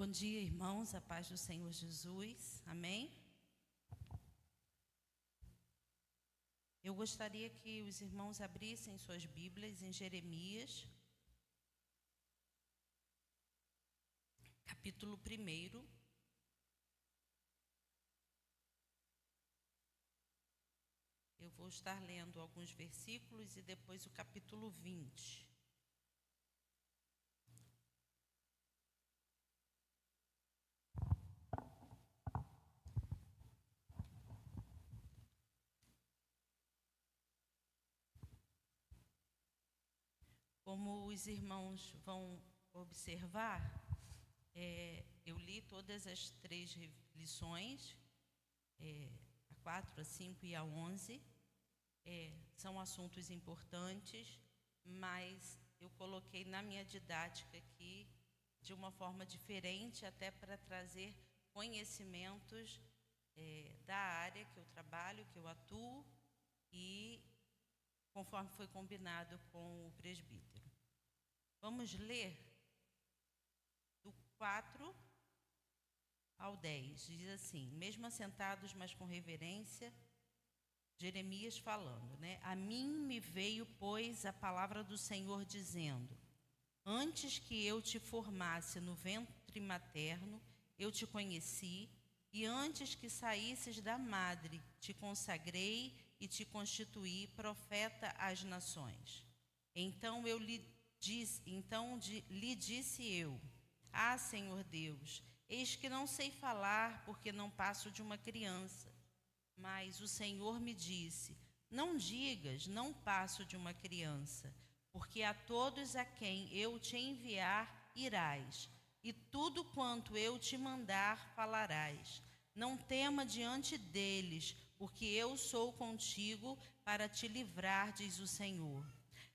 Bom dia, irmãos, a paz do Senhor Jesus, amém? Eu gostaria que os irmãos abrissem suas Bíblias em Jeremias, capítulo 1. Eu vou estar lendo alguns versículos e depois o capítulo 20. Como os irmãos vão observar, eu li todas as 3 lições, a 4, a 5 e a 11. São assuntos importantes, mas eu coloquei na minha didática aqui de uma forma diferente, até para trazer conhecimentos da área que eu trabalho, que eu atuo, e conforme foi combinado com o presbítero. Vamos ler do 4 ao 10. Diz assim: mesmo assentados, mas com reverência, Jeremias falando, né? A mim me veio, pois, a palavra do Senhor dizendo: antes que eu te formasse no ventre materno, eu te conheci, e antes que saísses da madre, te consagrei e te constituí profeta às nações. Então lhe disse eu: ah, Senhor Deus, eis que não sei falar, porque não passo de uma criança. Mas o Senhor me disse: não digas, não passo de uma criança, porque a todos a quem eu te enviar irás, e tudo quanto eu te mandar falarás. Não tema diante deles, porque eu sou contigo para te livrar, diz o Senhor.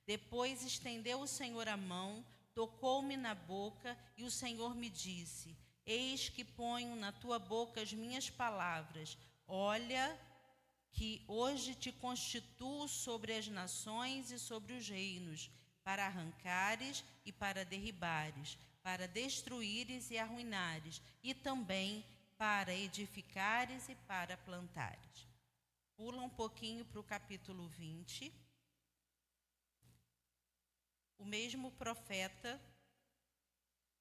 Depois estendeu o Senhor a mão, tocou-me na boca, e o Senhor me disse: eis que ponho na tua boca as minhas palavras. Olha, que hoje te constituo sobre as nações e sobre os reinos, para arrancares e para derribares, para destruíres e arruinares, e também para edificares e para plantares. Pula um pouquinho para o capítulo 20. O mesmo profeta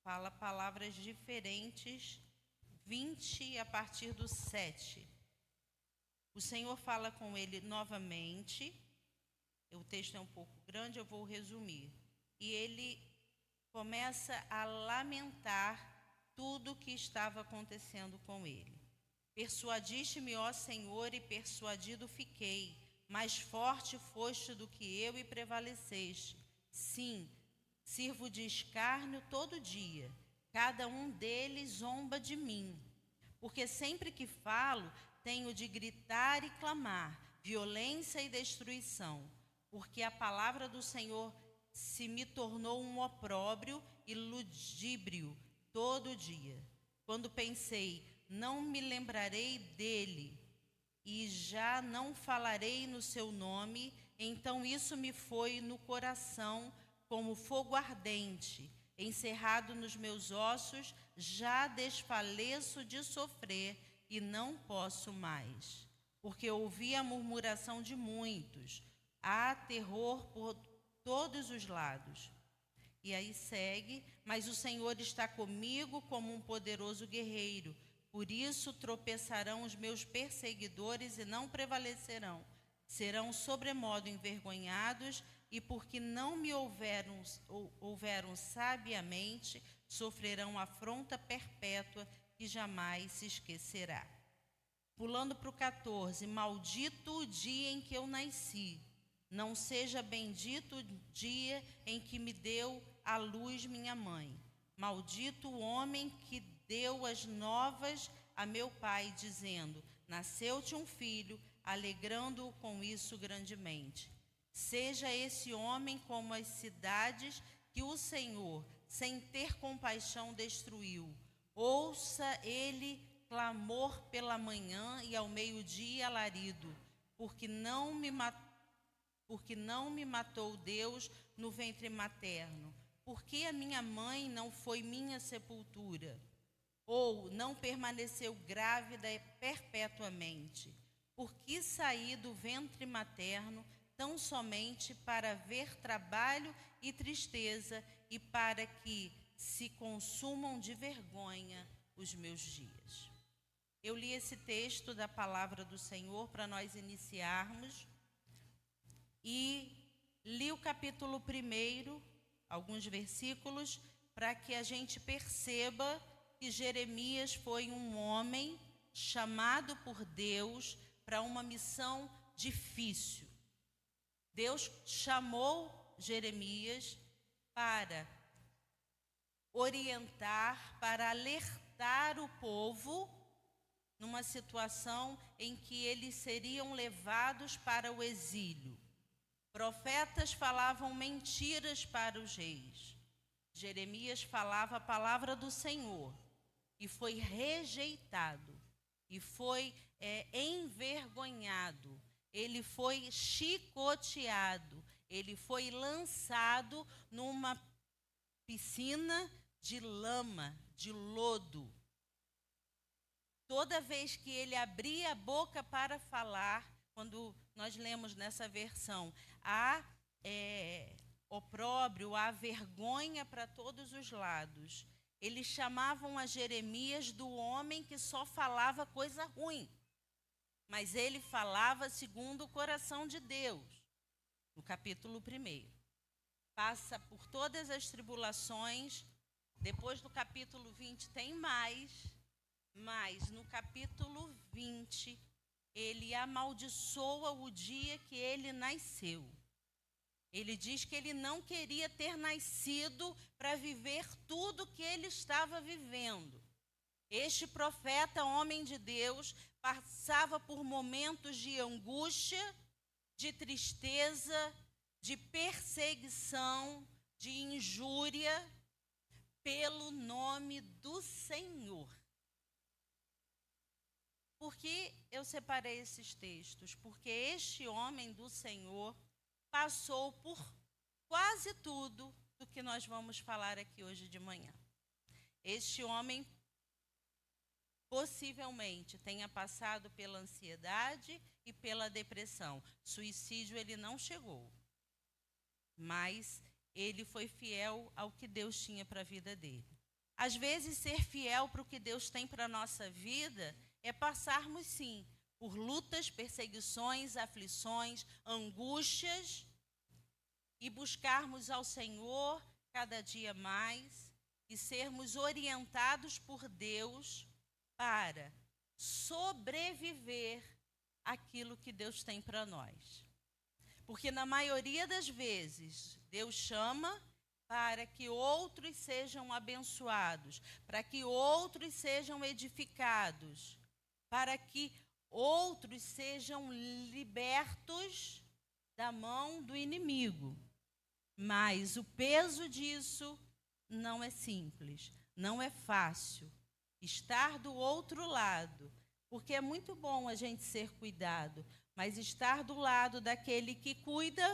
fala palavras diferentes, 20 a partir do 7. O Senhor fala com ele novamente. O texto é um pouco grande, eu vou resumir. E ele começa a lamentar tudo o que estava acontecendo com ele. Persuadiste-me, ó Senhor, e persuadido fiquei. Mais forte foste do que eu e prevaleceste. Sim, sirvo de escárnio todo dia. Cada um deles zomba de mim. Porque sempre que falo, tenho de gritar e clamar, violência e destruição. Porque a palavra do Senhor se me tornou um opróbrio e ludíbrio todo dia. Quando pensei, não me lembrarei dele, e já não falarei no seu nome, então isso me foi no coração como fogo ardente, encerrado nos meus ossos, já desfaleço de sofrer e não posso mais. Porque ouvi a murmuração de muitos, há terror por todos os lados. E aí segue: mas o Senhor está comigo como um poderoso guerreiro. Por isso tropeçarão os meus perseguidores e não prevalecerão. Serão sobremodo envergonhados, e porque não me ouveram sabiamente, sofrerão afronta perpétua que jamais se esquecerá. Pulando para o 14: maldito o dia em que eu nasci. Não seja bendito o dia em que me deu à luz minha mãe. Maldito o homem que deu as novas a meu pai, dizendo: nasceu-te um filho, alegrando-o com isso grandemente. Seja esse homem como as cidades que o Senhor, sem ter compaixão, destruiu. Ouça ele clamor pela manhã e ao meio-dia alarido, porque não me matou Deus no ventre materno. Porque a minha mãe não foi minha sepultura. Ou não permaneceu grávida perpetuamente? Por que saí do ventre materno tão somente para ver trabalho e tristeza e para que se consumam de vergonha os meus dias? Eu li esse texto da palavra do Senhor para nós iniciarmos e li o capítulo 1, alguns versículos, para que a gente perceba que Jeremias foi um homem chamado por Deus para uma missão difícil. Deus chamou Jeremias para orientar, para alertar o povo numa situação em que eles seriam levados para o exílio. Profetas falavam mentiras para os reis. Jeremias falava a palavra do Senhor e foi rejeitado, e foi envergonhado, ele foi chicoteado, ele foi lançado numa piscina de lama, de lodo. Toda vez que ele abria a boca para falar, quando nós lemos nessa versão, há opróbrio, há vergonha para todos os lados. Eles chamavam a Jeremias do homem que só falava coisa ruim, mas ele falava segundo o coração de Deus. No capítulo 1, passa por todas as tribulações. Depois do capítulo 20 tem mais, mas no capítulo 20 ele amaldiçoa o dia que ele nasceu. Ele diz que ele não queria ter nascido para viver tudo que ele estava vivendo. Este profeta, homem de Deus, passava por momentos de angústia, de tristeza, de perseguição, de injúria, pelo nome do Senhor. Por que eu separei esses textos? Porque este homem do Senhor passou por quase tudo do que nós vamos falar aqui hoje de manhã. Este homem possivelmente tenha passado pela ansiedade e pela depressão. Suicídio ele não chegou, mas ele foi fiel ao que Deus tinha para a vida dele. Às vezes, ser fiel para o que Deus tem para a nossa vida é passarmos, sim, por lutas, perseguições, aflições, angústias, e buscarmos ao Senhor cada dia mais e sermos orientados por Deus para sobreviver àquilo que Deus tem para nós. Porque na maioria das vezes, Deus chama para que outros sejam abençoados, para que outros sejam edificados, para que outros sejam libertos da mão do inimigo. Mas o peso disso não é simples, não é fácil. Estar do outro lado, porque é muito bom a gente ser cuidado, mas estar do lado daquele que cuida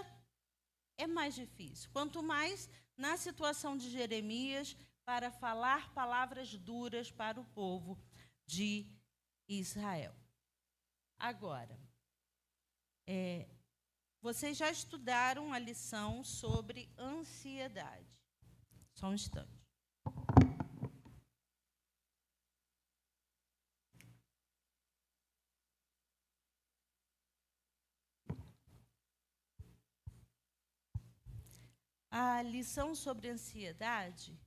é mais difícil. Quanto mais na situação de Jeremias, para falar palavras duras para o povo de Israel. Agora, vocês já estudaram a lição sobre ansiedade. Só um instante. A lição sobre ansiedade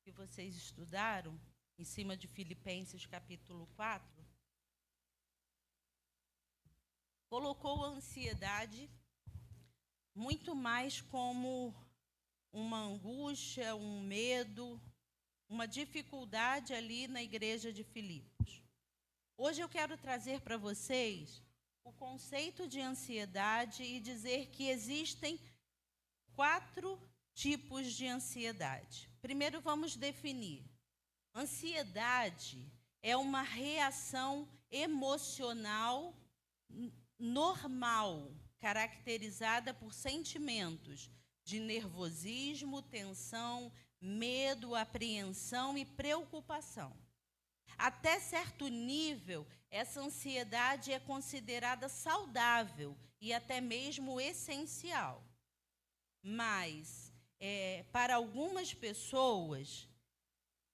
que vocês estudaram, em cima de Filipenses capítulo 4, colocou a ansiedade muito mais como uma angústia, um medo, uma dificuldade ali na igreja de Filipos. Hoje eu quero trazer para vocês o conceito de ansiedade e dizer que existem 4 tipos de ansiedade. Primeiro vamos definir. Ansiedade é uma reação emocional normal, caracterizada por sentimentos de nervosismo, tensão, medo, apreensão e preocupação. Até certo nível, essa ansiedade é considerada saudável e até mesmo essencial. Mas, para algumas pessoas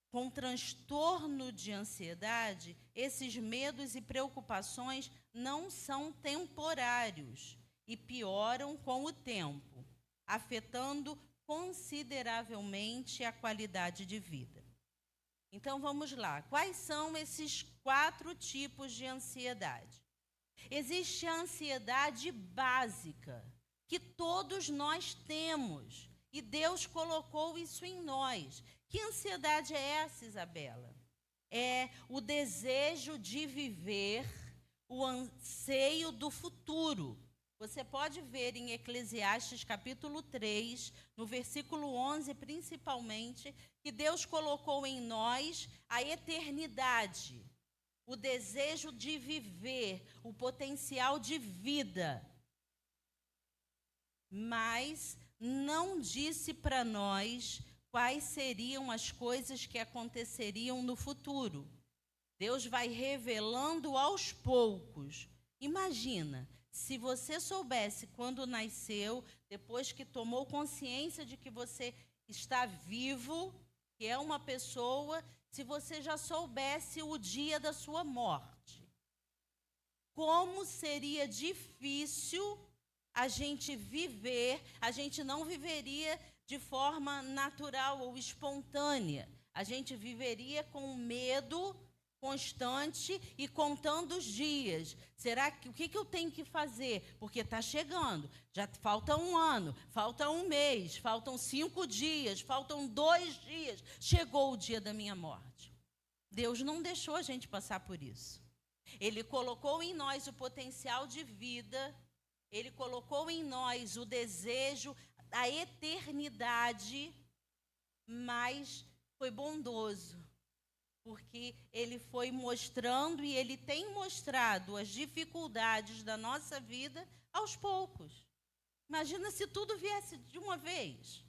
com transtorno de ansiedade, esses medos e preocupações não são temporários e pioram com o tempo, afetando consideravelmente a qualidade de vida. Então, vamos lá. Quais são esses 4 tipos de ansiedade? Existe a ansiedade básica, que todos nós temos, e Deus colocou isso em nós. Que ansiedade é essa, Isabela? É o desejo de viver, o anseio do futuro. Você pode ver em Eclesiastes capítulo 3, no versículo 11 principalmente, que Deus colocou em nós a eternidade, o desejo de viver, o potencial de vida. Mas não disse para nós quais seriam as coisas que aconteceriam no futuro. Deus vai revelando aos poucos. Imagina, se você soubesse quando nasceu, depois que tomou consciência de que você está vivo, que é uma pessoa, se você já soubesse o dia da sua morte. Como seria difícil a gente viver, a gente não viveria de forma natural ou espontânea. A gente viveria com medo constante e contando os dias. Será que o que eu tenho que fazer? Porque está chegando. Já falta 1 ano, falta 1 mês, faltam 5 dias, faltam 2 dias. Chegou o dia da minha morte. Deus não deixou a gente passar por isso. Ele colocou em nós o potencial de vida. Ele colocou em nós o desejo da eternidade, mas foi bondoso, porque Ele foi mostrando e Ele tem mostrado as dificuldades da nossa vida aos poucos. Imagina se tudo viesse de uma vez.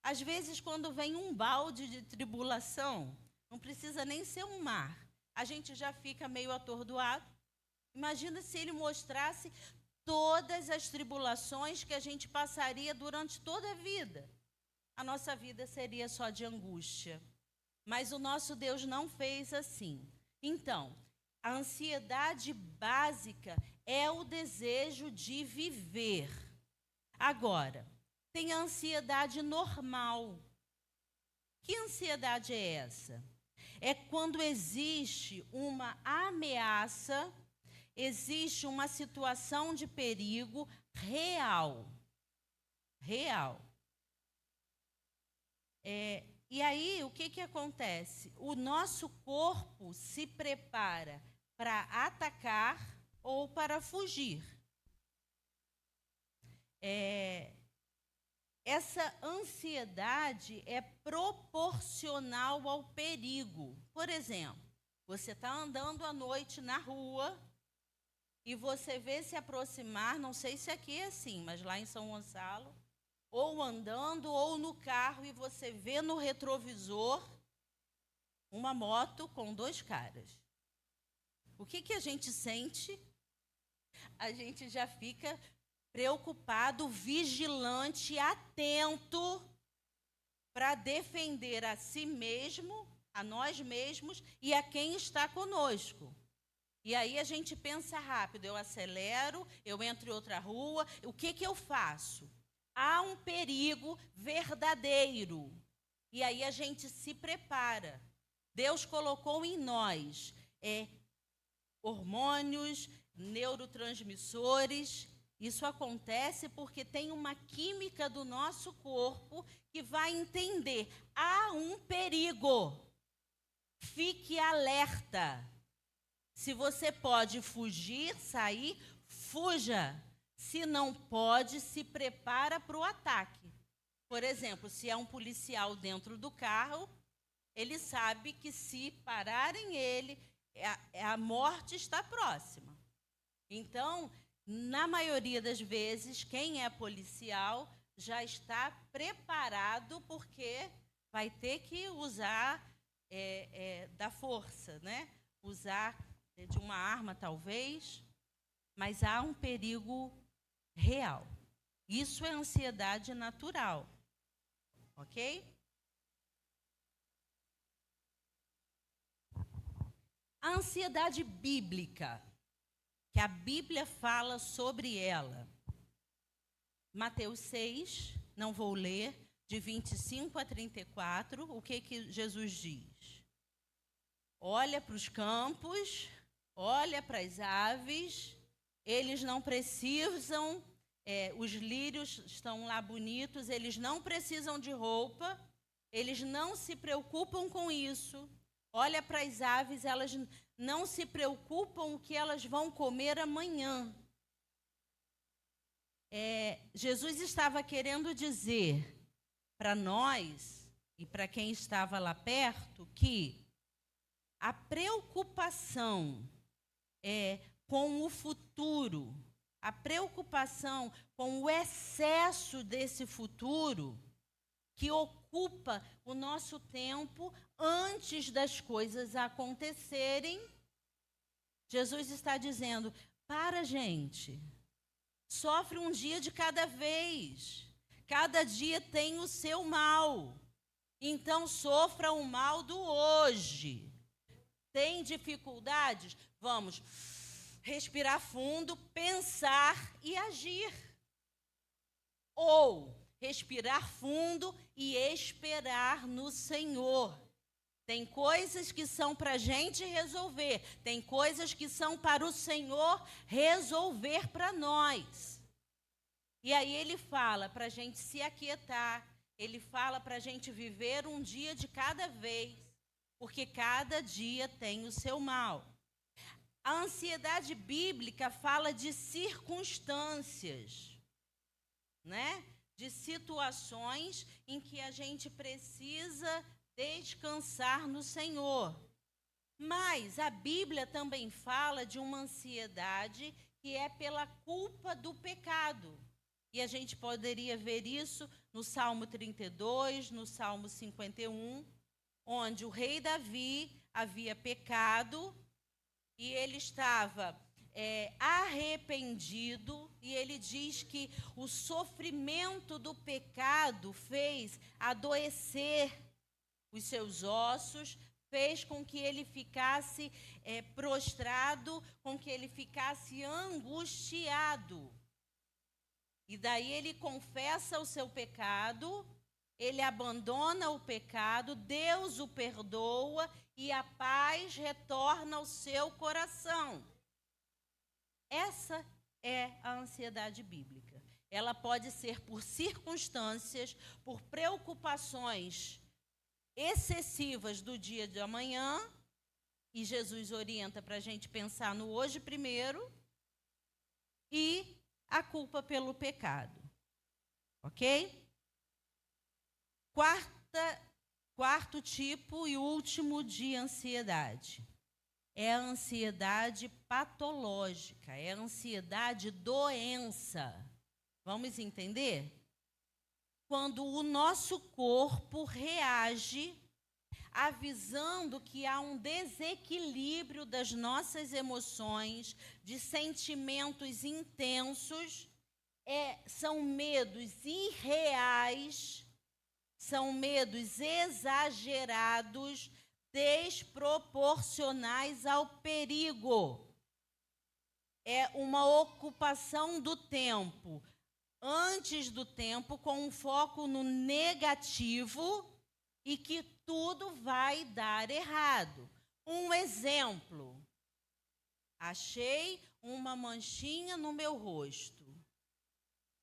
Às vezes, quando vem um balde de tribulação, não precisa nem ser um mar, a gente já fica meio atordoado. Imagina se Ele mostrasse todas as tribulações que a gente passaria durante toda a vida. A nossa vida seria só de angústia. Mas o nosso Deus não fez assim. Então, a ansiedade básica é o desejo de viver. Agora, tem a ansiedade normal. Que ansiedade é essa? É quando existe uma ameaça, existe uma situação de perigo real. Real. E aí, o que acontece? O nosso corpo se prepara para atacar ou para fugir. Essa ansiedade é proporcional ao perigo. Por exemplo, você está andando à noite na rua e você vê se aproximar, não sei se aqui é assim, mas lá em São Gonçalo, ou andando ou no carro, e você vê no retrovisor uma moto com 2 caras. O que a gente sente? A gente já fica preocupado, vigilante, atento para defender a si mesmo, a nós mesmos e a quem está conosco. E aí a gente pensa rápido, eu acelero, eu entro em outra rua, o que eu faço? Há um perigo verdadeiro. E aí a gente se prepara. Deus colocou em nós hormônios, neurotransmissores. Isso acontece porque tem uma química do nosso corpo que vai entender. Há um perigo. Fique alerta. Se você pode fugir, sair, fuja. Se não pode, se prepara para o ataque. Por exemplo, se é um policial dentro do carro, ele sabe que se pararem ele, a morte está próxima. Então, na maioria das vezes, quem é policial já está preparado porque vai ter que usar da força, né? Usar de uma arma, talvez, mas há um perigo real. Isso é ansiedade natural, ok? A ansiedade bíblica, que a Bíblia fala sobre ela. Mateus 6, não vou ler, de 25 a 34, o que Jesus diz? Olha para os campos, olha para as aves, eles não precisam, os lírios estão lá bonitos, eles não precisam de roupa, eles não se preocupam com isso. Olha para as aves, elas não se preocupam o que elas vão comer amanhã. Jesus estava querendo dizer para nós e para quem estava lá perto que a preocupação com o futuro, a preocupação com o excesso desse futuro que ocupa o nosso tempo antes das coisas acontecerem, Jesus está dizendo, para, gente, sofre um dia de cada vez, cada dia tem o seu mal, então sofra o mal do hoje. Tem dificuldades? Vamos respirar fundo, pensar e agir. Ou respirar fundo e esperar no Senhor. Tem coisas que são para a gente resolver, tem coisas que são para o Senhor resolver para nós. E aí ele fala para a gente se aquietar, ele fala para a gente viver um dia de cada vez, porque cada dia tem o seu mal. A ansiedade bíblica fala de circunstâncias, né? De situações em que a gente precisa descansar no Senhor. Mas a Bíblia também fala de uma ansiedade que é pela culpa do pecado. E a gente poderia ver isso no Salmo 32, no Salmo 51, onde o rei Davi havia pecado e ele estava arrependido, e ele diz que o sofrimento do pecado fez adoecer os seus ossos, fez com que ele ficasse prostrado, com que ele ficasse angustiado. E daí ele confessa o seu pecado, ele abandona o pecado, Deus o perdoa e a paz retorna ao seu coração. Essa é a ansiedade bíblica. Ela pode ser por circunstâncias, por preocupações excessivas do dia de amanhã, e Jesus orienta para a gente pensar no hoje primeiro, e a culpa pelo pecado. Ok? Quarto tipo e último de ansiedade. É a ansiedade patológica, é a ansiedade doença. Vamos entender? Quando o nosso corpo reage avisando que há um desequilíbrio das nossas emoções, de sentimentos intensos, são medos irreais, são medos exagerados, desproporcionais ao perigo. É uma ocupação do tempo, antes do tempo, com um foco no negativo e que tudo vai dar errado. Um exemplo: achei uma manchinha no meu rosto.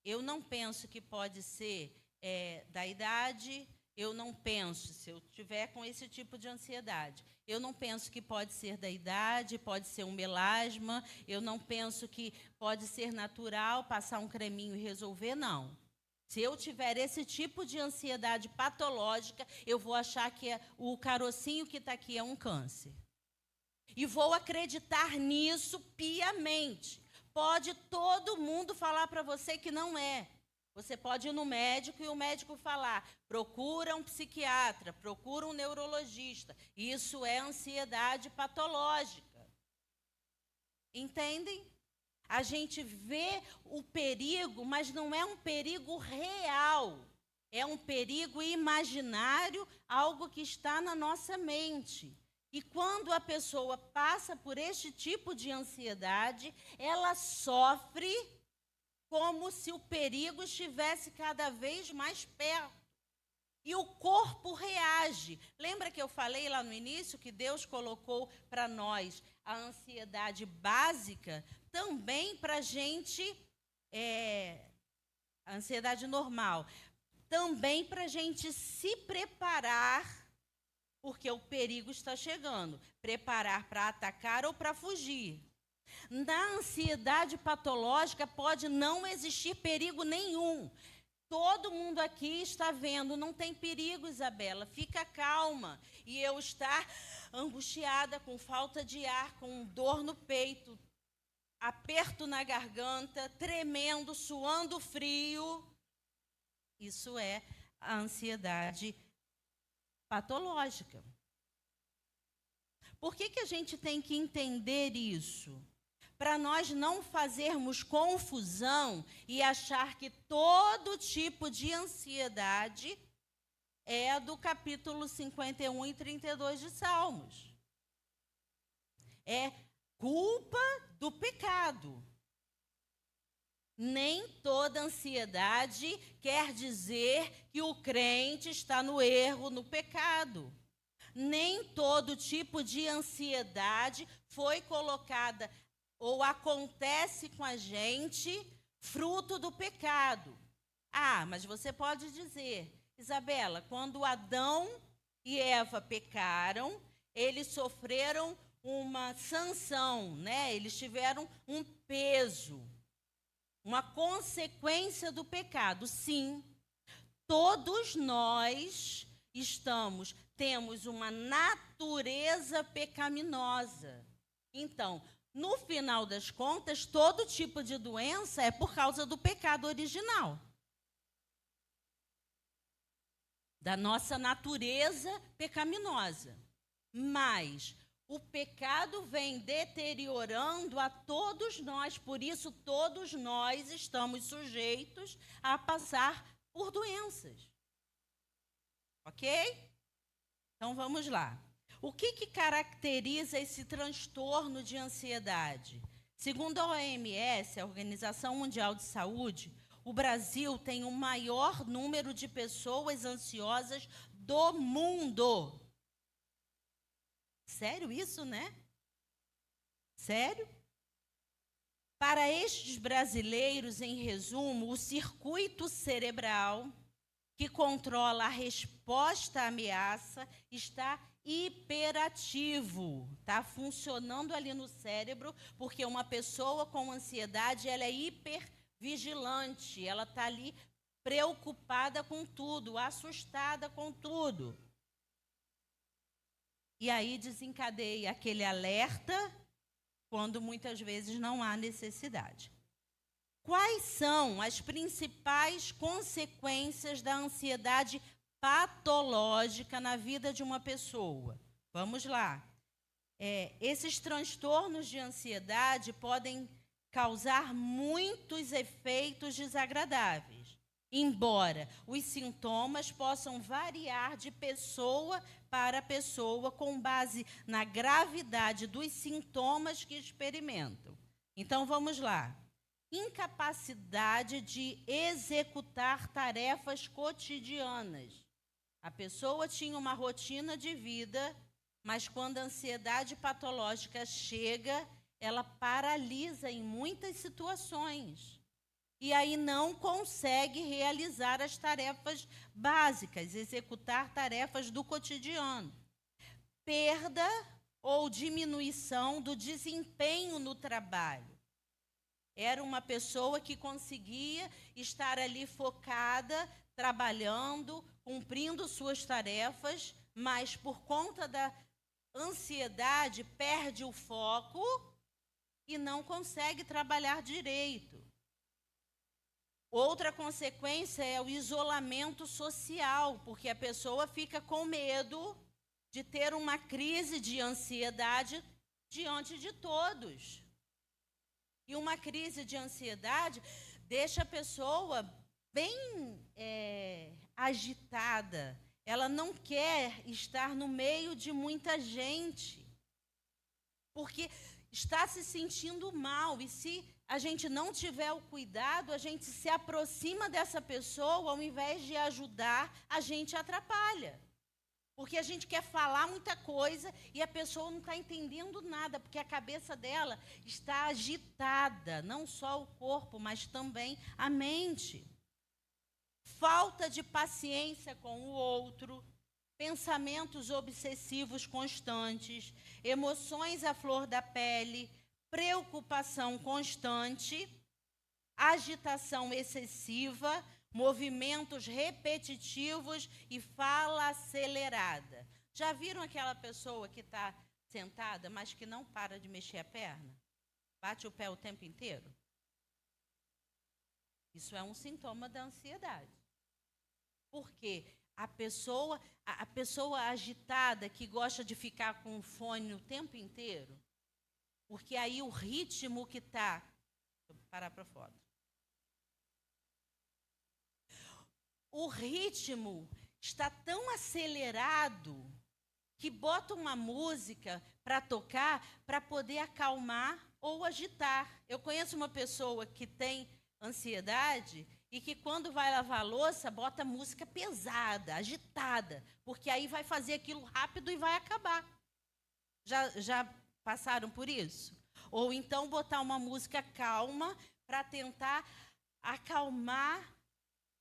Eu não penso que pode ser da idade. Eu não penso, se eu tiver com esse tipo de ansiedade, eu não penso que pode ser da idade, pode ser um melasma, eu não penso que pode ser natural, passar um creminho e resolver, não. Se eu tiver esse tipo de ansiedade patológica, eu vou achar que o carocinho que está aqui é um câncer. E vou acreditar nisso piamente. Pode todo mundo falar para você que não é. Você pode ir no médico e o médico falar: procura um psiquiatra, procura um neurologista. Isso é ansiedade patológica. Entendem? A gente vê o perigo, mas não é um perigo real. É um perigo imaginário, algo que está na nossa mente. E quando a pessoa passa por este tipo de ansiedade, ela sofre como se o perigo estivesse cada vez mais perto. E o corpo reage. Lembra que eu falei lá no início que Deus colocou para nós a ansiedade básica também para a gente, a ansiedade normal, também para a gente se preparar, porque o perigo está chegando. Preparar para atacar ou para fugir. Na ansiedade patológica pode não existir perigo nenhum. Todo mundo aqui está vendo, não tem perigo, Isabela, fica calma. E eu estar angustiada, com falta de ar, com dor no peito, aperto na garganta, tremendo, suando frio. Isso é a ansiedade patológica. Por que a gente tem que entender isso? Para nós não fazermos confusão e achar que todo tipo de ansiedade é do capítulo 51 e 32 de Salmos. É culpa do pecado. Nem toda ansiedade quer dizer que o crente está no erro, no pecado. Nem todo tipo de ansiedade foi colocada ou acontece com a gente fruto do pecado. Ah, mas você pode dizer, Isabela, quando Adão e Eva pecaram, eles sofreram uma sanção, né? Eles tiveram um peso, uma consequência do pecado. Sim, todos nós temos uma natureza pecaminosa. Então, no final das contas, todo tipo de doença é por causa do pecado original. Da nossa natureza pecaminosa. Mas o pecado vem deteriorando a todos nós, por isso todos nós estamos sujeitos a passar por doenças. Ok? Então vamos lá. O que caracteriza esse transtorno de ansiedade? Segundo a OMS, a Organização Mundial de Saúde, o Brasil tem o maior número de pessoas ansiosas do mundo. Sério isso, né? Sério? Para estes brasileiros, em resumo, o circuito cerebral que controla a resposta à ameaça está hiperativo, está funcionando ali no cérebro, porque uma pessoa com ansiedade, ela é hipervigilante, ela está ali preocupada com tudo, assustada com tudo. E aí desencadeia aquele alerta quando muitas vezes não há necessidade. Quais são as principais consequências da ansiedade patológica na vida de uma pessoa? Vamos lá. Esses transtornos de ansiedade podem causar muitos efeitos desagradáveis, embora os sintomas possam variar de pessoa para pessoa com base na gravidade dos sintomas que experimentam. Então, vamos lá. Incapacidade de executar tarefas cotidianas. A pessoa tinha uma rotina de vida, mas quando a ansiedade patológica chega, ela paralisa em muitas situações. E aí não consegue realizar as tarefas básicas, executar tarefas do cotidiano. Perda ou diminuição do desempenho no trabalho. Era uma pessoa que conseguia estar ali focada, trabalhando, cumprindo suas tarefas, mas por conta da ansiedade perde o foco e não consegue trabalhar direito. Outra consequência é o isolamento social, porque a pessoa fica com medo de ter uma crise de ansiedade diante de todos. E uma crise de ansiedade deixa a pessoa bem agitada. Ela não quer estar no meio de muita gente, porque está se sentindo mal. E se a gente não tiver o cuidado, a gente se aproxima dessa pessoa, ao invés de ajudar, a gente atrapalha. Porque a gente quer falar muita coisa e a pessoa não está entendendo nada, porque a cabeça dela está agitada, não só o corpo, mas também a mente. Falta de paciência com o outro, pensamentos obsessivos constantes, emoções à flor da pele, preocupação constante, agitação excessiva, movimentos repetitivos e fala acelerada. Já viram aquela pessoa que está sentada, mas que não para de mexer a perna? Bate o pé o tempo inteiro? Isso é um sintoma da ansiedade. Porque a pessoa agitada, que gosta de ficar com o fone o tempo inteiro, porque aí o ritmo que está... Deixa eu parar para fora. O ritmo está tão acelerado que bota uma música para tocar para poder acalmar ou agitar. Eu conheço uma pessoa que tem ansiedade e que quando vai lavar a louça bota música pesada, agitada, porque aí vai fazer aquilo rápido e vai acabar. Já passaram por isso? Ou então botar uma música calma para tentar acalmar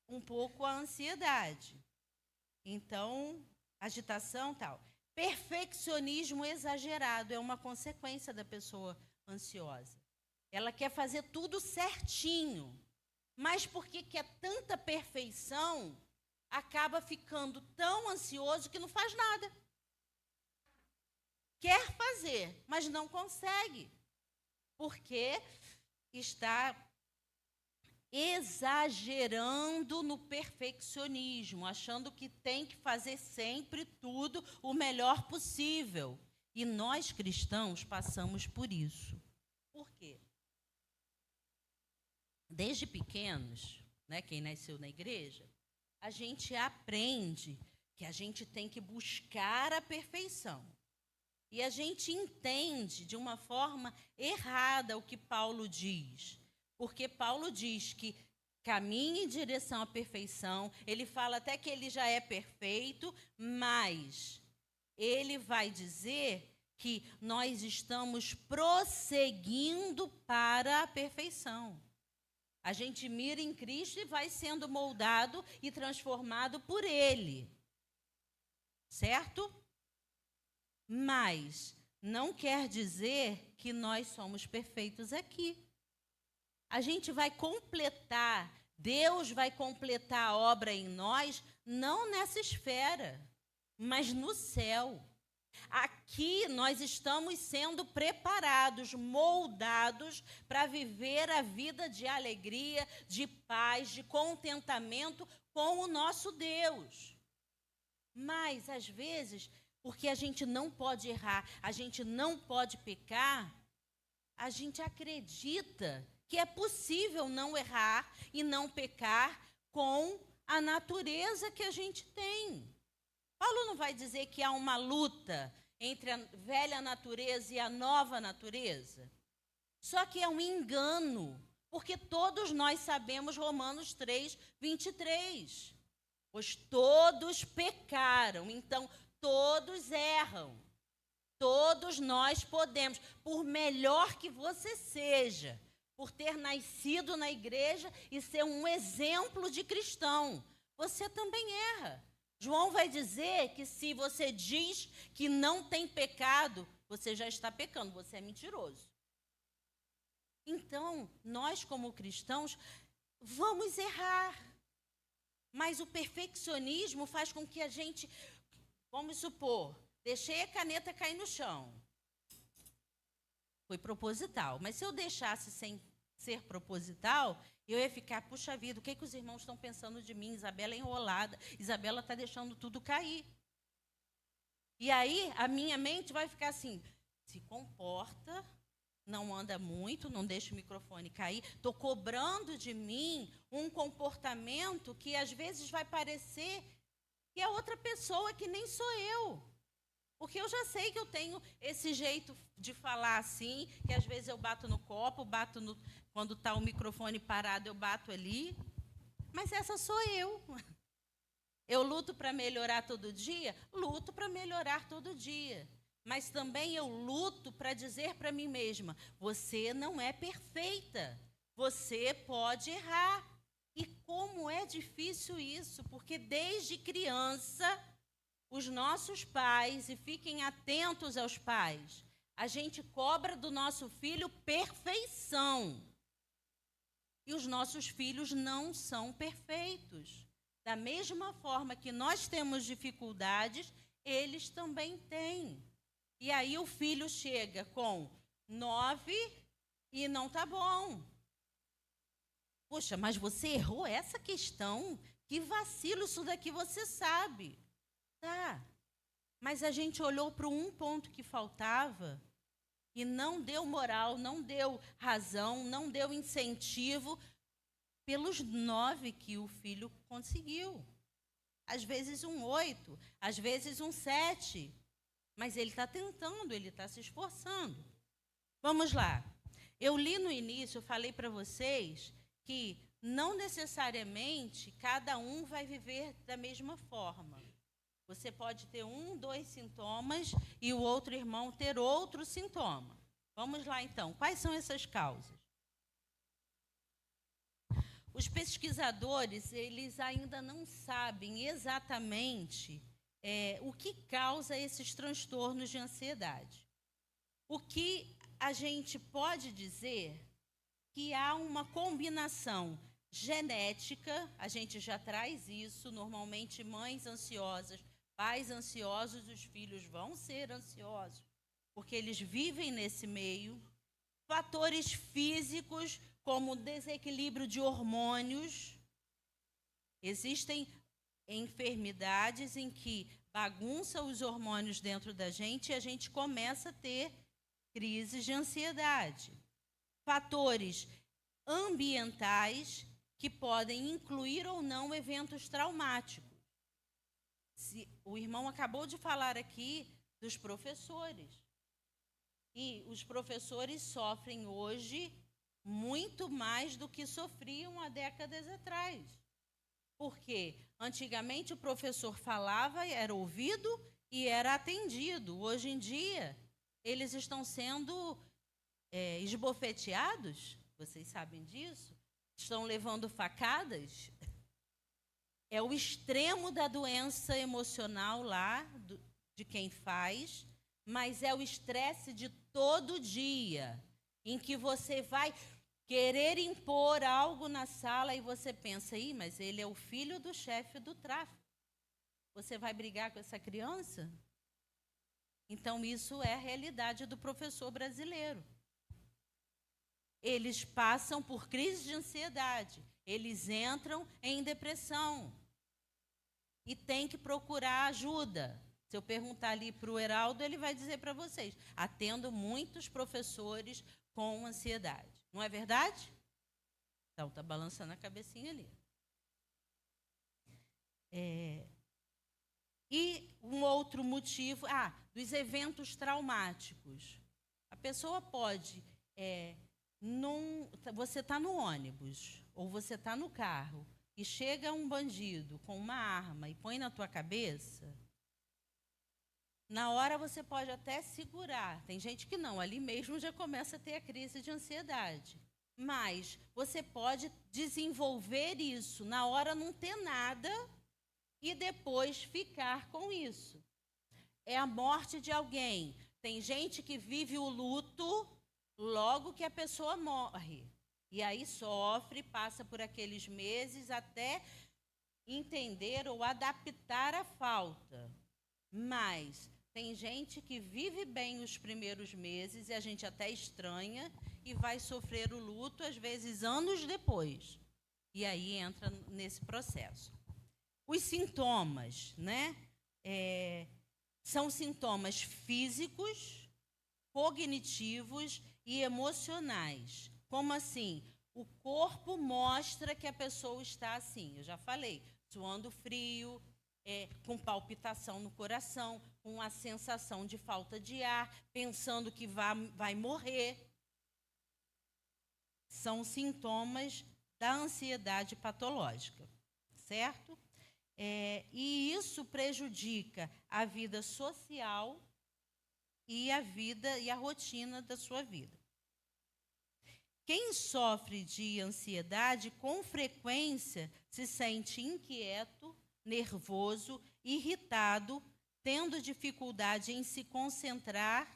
um pouco a ansiedade. Então, agitação, tal. Perfeccionismo exagerado é uma consequência da pessoa ansiosa. Ela quer fazer tudo certinho, mas porque quer tanta perfeição, acaba ficando tão ansioso que não faz nada. Quer fazer, mas não consegue, porque está exagerando no perfeccionismo, achando que tem que fazer sempre tudo o melhor possível. E nós cristãos passamos por isso. Por quê? Desde pequenos, né, quem nasceu na igreja, a gente aprende que a gente tem que buscar a perfeição. E a gente entende de uma forma errada o que Paulo diz. Porque Paulo diz que caminha em direção à perfeição, ele fala até que ele já é perfeito, mas ele vai dizer que nós estamos prosseguindo para a perfeição. A gente mira em Cristo e vai sendo moldado e transformado por Ele. Certo? Mas não quer dizer que nós somos perfeitos aqui. A gente vai completar, Deus vai completar a obra em nós, não nessa esfera, mas no céu. Aqui nós estamos sendo preparados, moldados para viver a vida de alegria, de paz, de contentamento com o nosso Deus. Mas, às vezes, porque a gente não pode errar, a gente não pode pecar, a gente acredita que é possível não errar e não pecar com a natureza que a gente tem. Paulo não vai dizer que há uma luta entre a velha natureza e a nova natureza? Só que é um engano, porque todos nós sabemos Romanos 3, 23. Pois todos pecaram, então todos erram. Todos nós podemos, por melhor que você seja, por ter nascido na igreja e ser um exemplo de cristão, você também erra. João vai dizer que se você diz que não tem pecado, você já está pecando, você é mentiroso. Então, nós como cristãos, vamos errar. Mas o perfeccionismo faz com que a gente, vamos supor, deixei a caneta cair no chão. Foi proposital, mas se eu deixasse ser proposital, eu ia ficar, puxa vida, o que, que os irmãos estão pensando de mim? Isabela é enrolada, Isabela está deixando tudo cair. E aí a minha mente vai ficar assim, se comporta, não anda muito, não deixa o microfone cair, estou cobrando de mim um comportamento que às vezes vai parecer que é outra pessoa, que nem sou eu. Porque eu já sei que eu tenho esse jeito de falar assim, que às vezes eu bato no copo, quando está o microfone parado, eu bato ali. Mas essa sou eu. Eu luto para melhorar todo dia? Luto para melhorar todo dia. Mas também eu luto para dizer para mim mesma, você não é perfeita. Você pode errar. E como é difícil isso, porque desde criança, os nossos pais, e fiquem atentos aos pais, a gente cobra do nosso filho perfeição. E os nossos filhos não são perfeitos. Da mesma forma que nós temos dificuldades, eles também têm. E aí o filho chega com 9 e não está bom. Poxa, mas você errou essa questão? Que vacilo, isso daqui você sabe. Tá, mas a gente olhou para um ponto que faltava e não deu moral, não deu razão, não deu incentivo pelos 9 que o filho conseguiu. Às vezes um 8, às vezes um 7. Mas ele está tentando, ele está se esforçando. Vamos lá. Eu li no início, eu falei para vocês que não necessariamente cada um vai viver da mesma forma. Você pode ter 1, 2 sintomas e o outro irmão ter outro sintoma. Vamos lá, então. Quais são essas causas? Os pesquisadores, eles ainda não sabem exatamente o que causa esses transtornos de ansiedade. O que a gente pode dizer que há uma combinação genética, a gente já traz isso, normalmente mães ansiosas, pais ansiosos, os filhos vão ser ansiosos, porque eles vivem nesse meio. Fatores físicos, como desequilíbrio de hormônios. Existem enfermidades em que bagunça os hormônios dentro da gente e a gente começa a ter crises de ansiedade. Fatores ambientais, que podem incluir ou não eventos traumáticos. O irmão acabou de falar aqui dos professores. E os professores sofrem hoje muito mais do que sofriam há décadas atrás. Porque antigamente o professor falava, era ouvido e era atendido. Hoje em dia, eles estão sendo esbofeteados, vocês sabem disso? Estão levando facadas. É o extremo da doença emocional lá, de quem faz, mas é o estresse de todo dia, em que você vai querer impor algo na sala e você pensa, mas ele é o filho do chefe do tráfico. Você vai brigar com essa criança? Então, isso é a realidade do professor brasileiro. Eles passam por crise de ansiedade, eles entram em depressão e têm que procurar ajuda. Se eu perguntar ali para o Heraldo, ele vai dizer para vocês, atendo muitos professores com ansiedade. Não é verdade? Então, está balançando a cabecinha ali. E um outro motivo, dos eventos traumáticos. A pessoa pode, você está no ônibus, ou você está no carro, e chega um bandido com uma arma e põe na tua cabeça, na hora você pode até segurar. Tem gente que não, ali mesmo já começa a ter a crise de ansiedade. Mas você pode desenvolver isso, na hora não ter nada e depois ficar com isso. É a morte de alguém. Tem gente que vive o luto logo que a pessoa morre. E aí sofre, passa por aqueles meses até entender ou adaptar a falta. Mas tem gente que vive bem os primeiros meses e a gente até estranha, e vai sofrer o luto, às vezes anos depois. E aí entra nesse processo. Os sintomas, né? São sintomas físicos, cognitivos e emocionais. Como assim? O corpo mostra que a pessoa está assim, eu já falei, suando frio, com palpitação no coração, com a sensação de falta de ar, pensando que vai morrer. São sintomas da ansiedade patológica, certo? E isso prejudica a vida social e a rotina da sua vida. Quem sofre de ansiedade, com frequência, se sente inquieto, nervoso, irritado, tendo dificuldade em se concentrar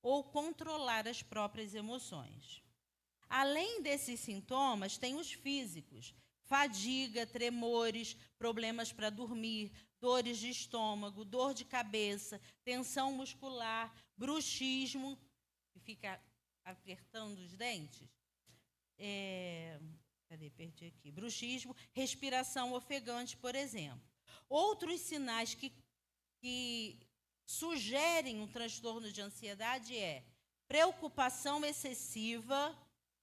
ou controlar as próprias emoções. Além desses sintomas, tem os físicos: fadiga, tremores, problemas para dormir, dores de estômago, dor de cabeça, tensão muscular, bruxismo, que fica apertando os dentes. Perdi aqui. Bruxismo, respiração ofegante, por exemplo. Outros sinais que sugerem um transtorno de ansiedade preocupação excessiva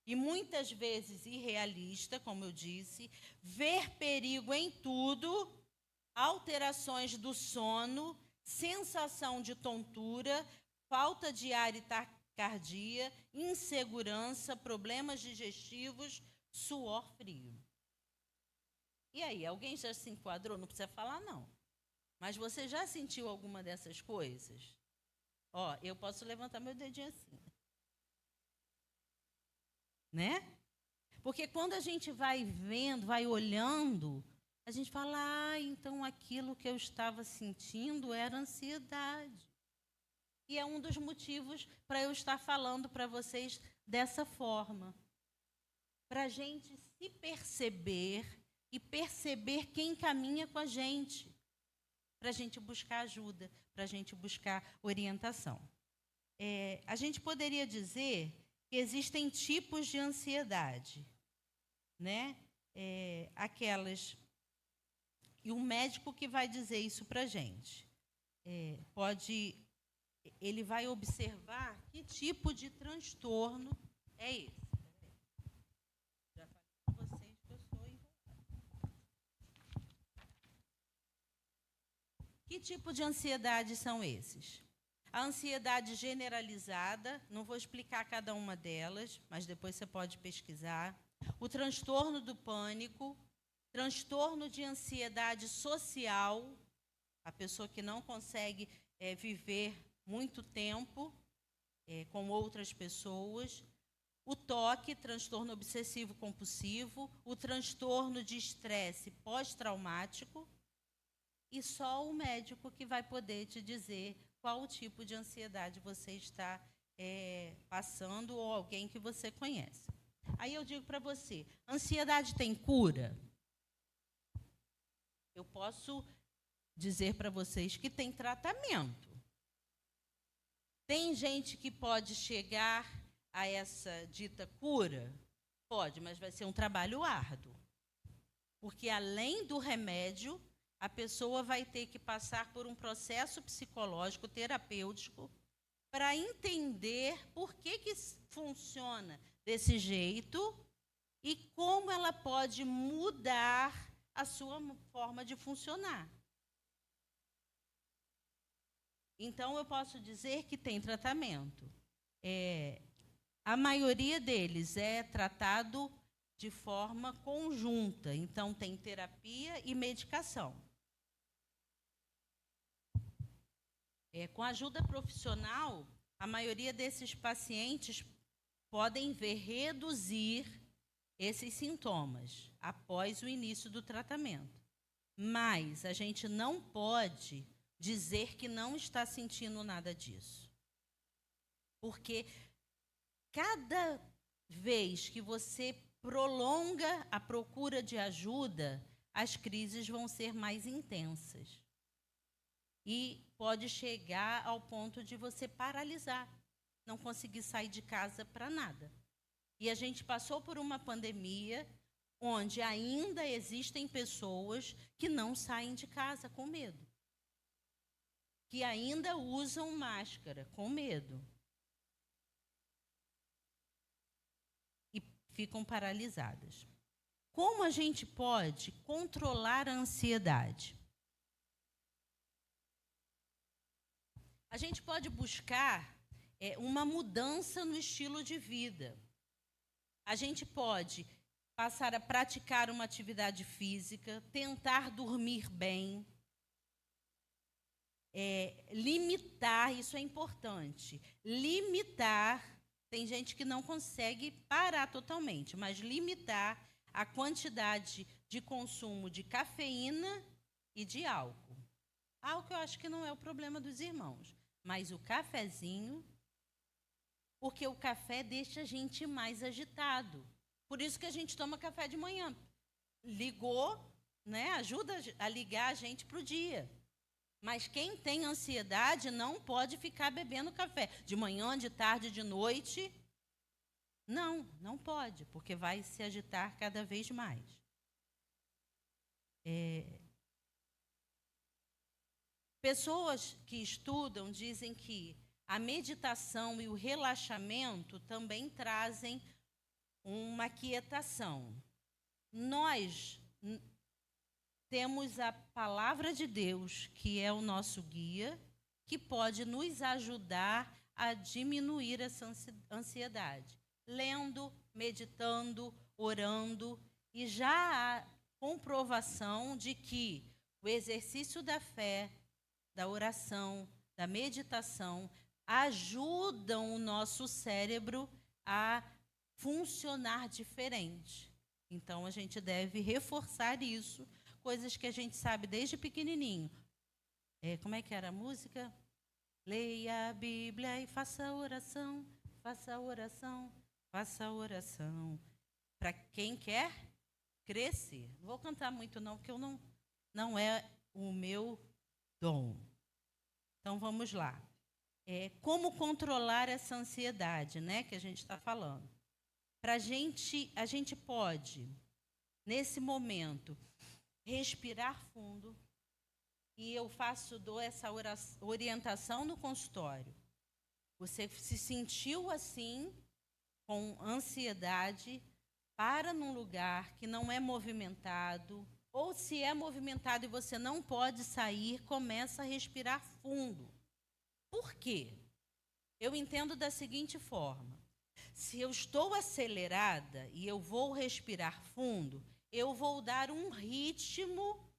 e muitas vezes irrealista, como eu disse, ver perigo em tudo, alterações do sono, sensação de tontura, falta de ar e taquicardia, insegurança, problemas digestivos, suor frio. E aí, alguém já se enquadrou? Não precisa falar, não. Mas você já sentiu alguma dessas coisas? Eu posso levantar meu dedinho assim. Né? Porque quando a gente vai vendo, vai olhando, a gente fala, então aquilo que eu estava sentindo era ansiedade. E é um dos motivos para eu estar falando para vocês dessa forma. Para a gente se perceber e perceber quem caminha com a gente. Para a gente buscar ajuda, para a gente buscar orientação. A gente poderia dizer que existem tipos de ansiedade, né? Aquelas... E o médico que vai dizer isso para a gente. Ele vai observar que tipo de transtorno é esse. Já falei para vocês que eu sou enrolada. Que tipo de ansiedade são esses? A ansiedade generalizada, não vou explicar cada uma delas, mas depois você pode pesquisar. O transtorno do pânico, transtorno de ansiedade social, a pessoa que não consegue viver muito tempo com outras pessoas. O TOC, transtorno obsessivo compulsivo, o transtorno de estresse pós-traumático, e só o médico que vai poder te dizer qual o tipo de ansiedade você está passando ou alguém que você conhece. Aí eu digo para você, ansiedade tem cura? Eu posso dizer para vocês que tem tratamento. Tem gente que pode chegar a essa dita cura? Pode, mas vai ser um trabalho árduo. Porque além do remédio, a pessoa vai ter que passar por um processo psicológico, terapêutico, para entender por que funciona desse jeito e como ela pode mudar a sua forma de funcionar. Então, eu posso dizer que tem tratamento. A maioria deles é tratado de forma conjunta. Então, tem terapia e medicação. Com ajuda profissional, a maioria desses pacientes podem reduzir esses sintomas após o início do tratamento. Mas a gente não pode dizer que não está sentindo nada disso. Porque cada vez que você prolonga a procura de ajuda, as crises vão ser mais intensas. E pode chegar ao ponto de você paralisar, não conseguir sair de casa para nada. E a gente passou por uma pandemia onde ainda existem pessoas que não saem de casa com medo, que ainda usam máscara com medo e ficam paralisadas. Como a gente pode controlar a ansiedade? A gente pode buscar uma mudança no estilo de vida. A gente pode passar a praticar uma atividade física, tentar dormir bem, limitar, isso é importante, limitar, tem gente que não consegue parar totalmente, mas limitar a quantidade de consumo de cafeína e de álcool. Álcool eu acho que não é o problema dos irmãos, mas o cafezinho, porque o café deixa a gente mais agitado. Por isso que a gente toma café de manhã. Ligou, né, ajuda a ligar a gente para o dia. Mas quem tem ansiedade não pode ficar bebendo café de manhã, de tarde, de noite. Não pode, porque vai se agitar cada vez mais. Pessoas que estudam dizem que a meditação e o relaxamento também trazem uma quietação. Nós temos a palavra de Deus, que é o nosso guia, que pode nos ajudar a diminuir essa ansiedade. Lendo, meditando, orando, e já há comprovação de que o exercício da fé, da oração, da meditação, ajudam o nosso cérebro a funcionar diferente. Então, a gente deve reforçar isso, coisas que a gente sabe desde pequenininho. Como é que era a música? Leia a Bíblia e faça oração, faça oração, faça oração. Para quem quer crescer. Não vou cantar muito não, porque não é o meu dom. Então, vamos lá. Como controlar essa ansiedade, né, que a gente está falando? A gente pode, nesse momento, respirar fundo, e eu dou essa orientação no consultório. Você se sentiu assim, com ansiedade, para num lugar que não é movimentado, ou se é movimentado e você não pode sair, começa a respirar fundo. Por quê? Eu entendo da seguinte forma: se eu estou acelerada e eu vou respirar fundo, eu vou dar um ritmo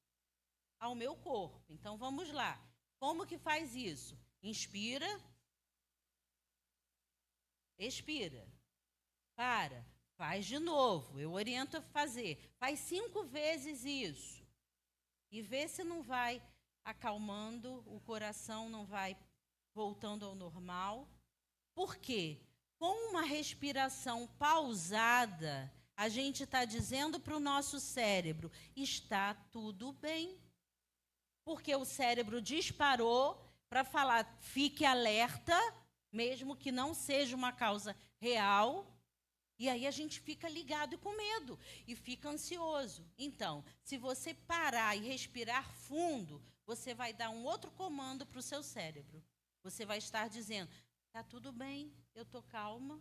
ao meu corpo. Então, vamos lá. Como que faz isso? Inspira, expira, para, faz de novo. Eu oriento a fazer. Faz 5 vezes isso. E vê se não vai acalmando, o coração não vai voltando ao normal. Por quê? Com uma respiração pausada, a gente está dizendo para o nosso cérebro: está tudo bem. Porque o cérebro disparou para falar: fique alerta, mesmo que não seja uma causa real. E aí a gente fica ligado e com medo, e fica ansioso. Então, se você parar e respirar fundo, você vai dar um outro comando para o seu cérebro. Você vai estar dizendo: está tudo bem, eu estou calma,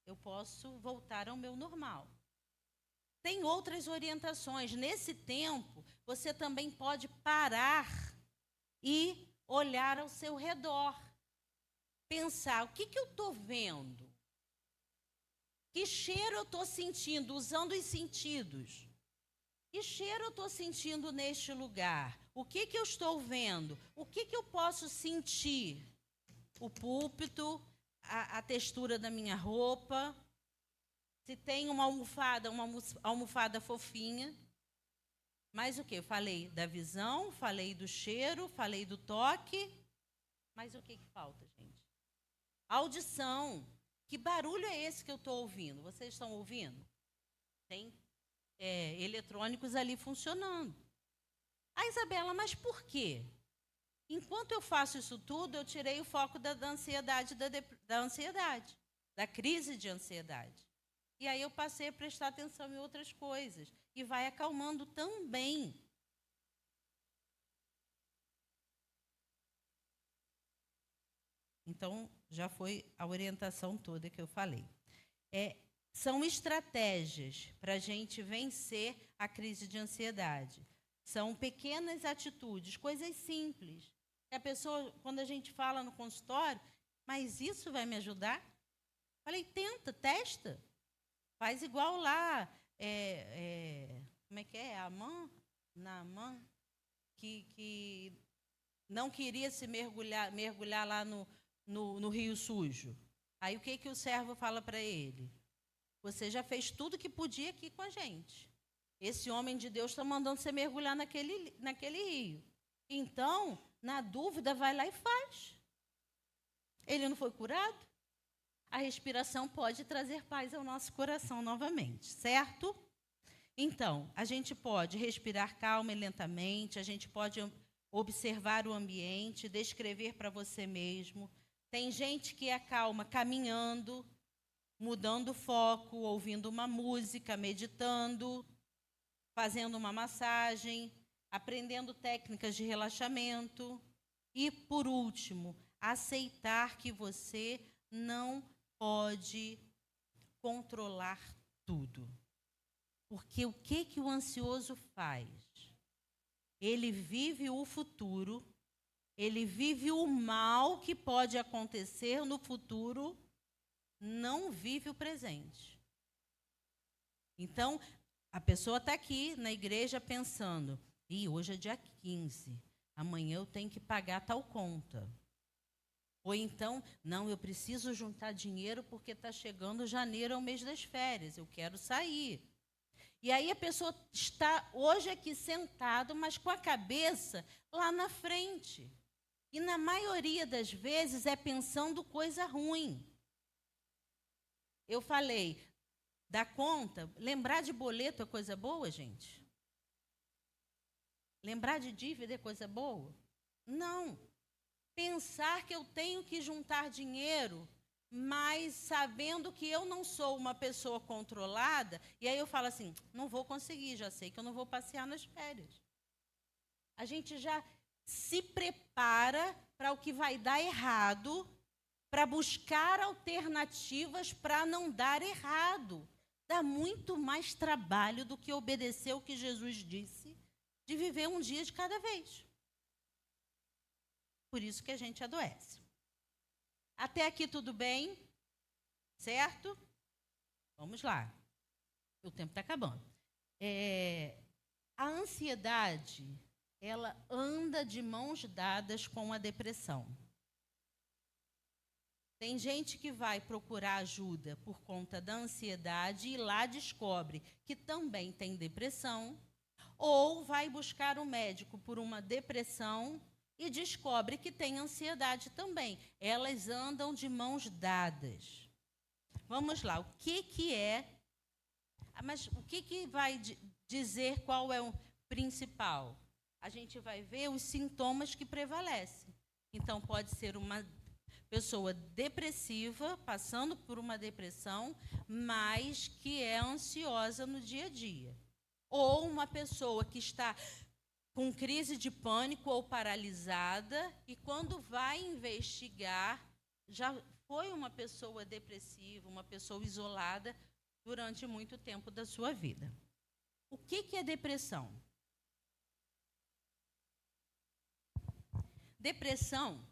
eu posso voltar ao meu normal. Tem outras orientações. Nesse tempo, você também pode parar e olhar ao seu redor. Pensar: o que eu estou vendo? Que cheiro eu estou sentindo? Usando os sentidos. Que cheiro eu estou sentindo neste lugar? O que eu estou vendo? O que eu posso sentir? O púlpito, a textura da minha roupa. Se tem uma almofada fofinha. Mas o quê? Falei da visão, falei do cheiro, falei do toque. Mas o que falta, gente? Audição. Que barulho é esse que eu estou ouvindo? Vocês estão ouvindo? Tem eletrônicos ali funcionando. Isabela, mas por quê? Enquanto eu faço isso tudo, eu tirei o foco da ansiedade, da ansiedade, da crise de ansiedade. E aí eu passei a prestar atenção em outras coisas. E vai acalmando também. Então, já foi a orientação toda que eu falei. São estratégias para a gente vencer a crise de ansiedade. São pequenas atitudes, coisas simples. E a pessoa, quando a gente fala no consultório, mas isso vai me ajudar? Falei, tenta, testa. Faz igual lá, como é que é? Naamã, que não queria se mergulhar lá no rio sujo. Aí o que o servo fala para ele? Você já fez tudo que podia aqui com a gente. Esse homem de Deus está mandando você mergulhar naquele rio. Então, na dúvida, vai lá e faz. Ele não foi curado? A respiração pode trazer paz ao nosso coração novamente, certo? Então, a gente pode respirar calma e lentamente, a gente pode observar o ambiente, descrever para você mesmo. Tem gente que acalma caminhando, mudando o foco, ouvindo uma música, meditando, fazendo uma massagem, aprendendo técnicas de relaxamento. E, por último, aceitar que você não pode controlar tudo. Porque o que o ansioso faz? Ele vive o futuro, ele vive o mal que pode acontecer no futuro, não vive o presente. Então, a pessoa está aqui na igreja pensando, hoje é dia 15, amanhã eu tenho que pagar tal conta. Ou então, não, eu preciso juntar dinheiro porque está chegando janeiro, é o mês das férias, eu quero sair. E aí a pessoa está hoje aqui sentado, mas com a cabeça lá na frente. E na maioria das vezes é pensando coisa ruim. Eu falei, da conta, lembrar de boleto é coisa boa, gente? Lembrar de dívida é coisa boa? Não. Pensar que eu tenho que juntar dinheiro, mas sabendo que eu não sou uma pessoa controlada, e aí eu falo assim, não vou conseguir, já sei que eu não vou passear nas férias. A gente já se prepara para o que vai dar errado, para buscar alternativas para não dar errado. Dá muito mais trabalho do que obedecer o que Jesus disse, de viver um dia de cada vez. Por isso que a gente adoece. Até aqui tudo bem? Certo? Vamos lá. O tempo está acabando. A ansiedade, ela anda de mãos dadas com a depressão. Tem gente que vai procurar ajuda por conta da ansiedade e lá descobre que também tem depressão, ou vai buscar um médico por uma depressão e descobre que tem ansiedade também. Elas andam de mãos dadas. Vamos lá, o que é? Mas o que vai dizer qual é o principal? A gente vai ver os sintomas que prevalecem. Então, pode ser uma pessoa depressiva, passando por uma depressão, mas que é ansiosa no dia a dia. Ou uma pessoa que está com crise de pânico ou paralisada, e quando vai investigar, já foi uma pessoa depressiva, uma pessoa isolada durante muito tempo da sua vida. O que é depressão? Depressão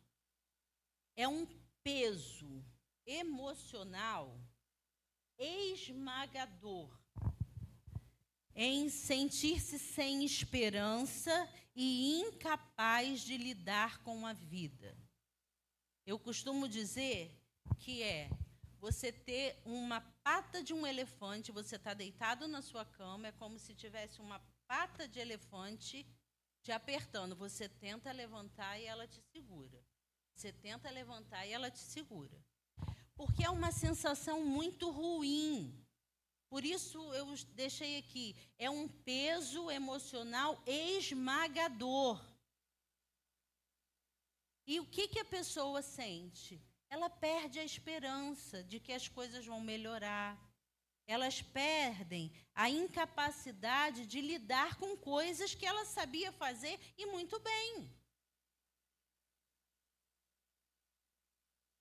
é um peso emocional esmagador em sentir-se sem esperança e incapaz de lidar com a vida. Eu costumo dizer que você ter uma pata de um elefante, você está deitado na sua cama, é como se tivesse uma pata de elefante te apertando. Você tenta levantar e ela te segura. Você tenta levantar e ela te segura. Porque é uma sensação muito ruim. Por isso eu deixei aqui, é um peso emocional esmagador. E o que a pessoa sente? Ela perde a esperança de que as coisas vão melhorar. elas perdem a incapacidade de lidar com coisas que ela sabia fazer e muito bem.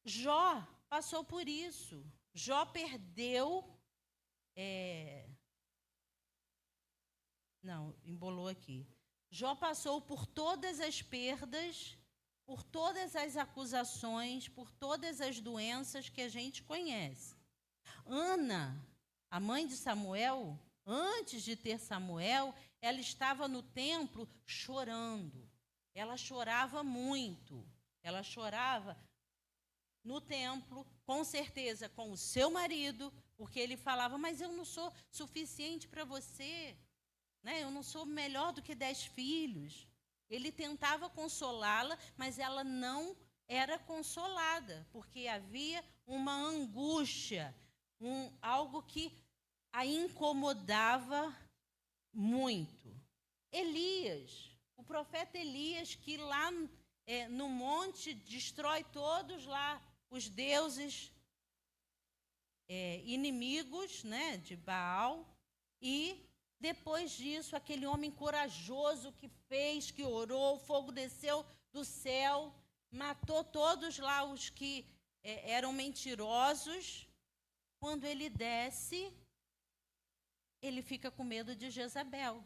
Jó passou por isso. Jó perdeu. Não, embolou aqui. Jó passou por todas as perdas, por todas as acusações, por todas as doenças que a gente conhece. Ana, a mãe de Samuel, antes de ter Samuel, ela estava no templo chorando. Ela chorava muito. Ela chorava no templo, com certeza com o seu marido, porque ele falava, mas eu não sou suficiente para você, né? Eu não sou melhor do que 10 filhos. Ele tentava consolá-la, mas ela não era consolada, porque havia uma angústia, algo que a incomodava muito. Elias, o profeta Elias, que lá no monte destrói todos lá os deuses inimigos, né, de Baal, e depois disso, aquele homem corajoso que fez, que orou, o fogo desceu do céu, matou todos lá os que eram mentirosos. Quando ele desce, ele fica com medo de Jezabel,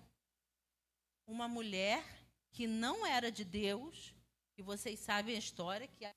uma mulher que não era de Deus, e vocês sabem a história, que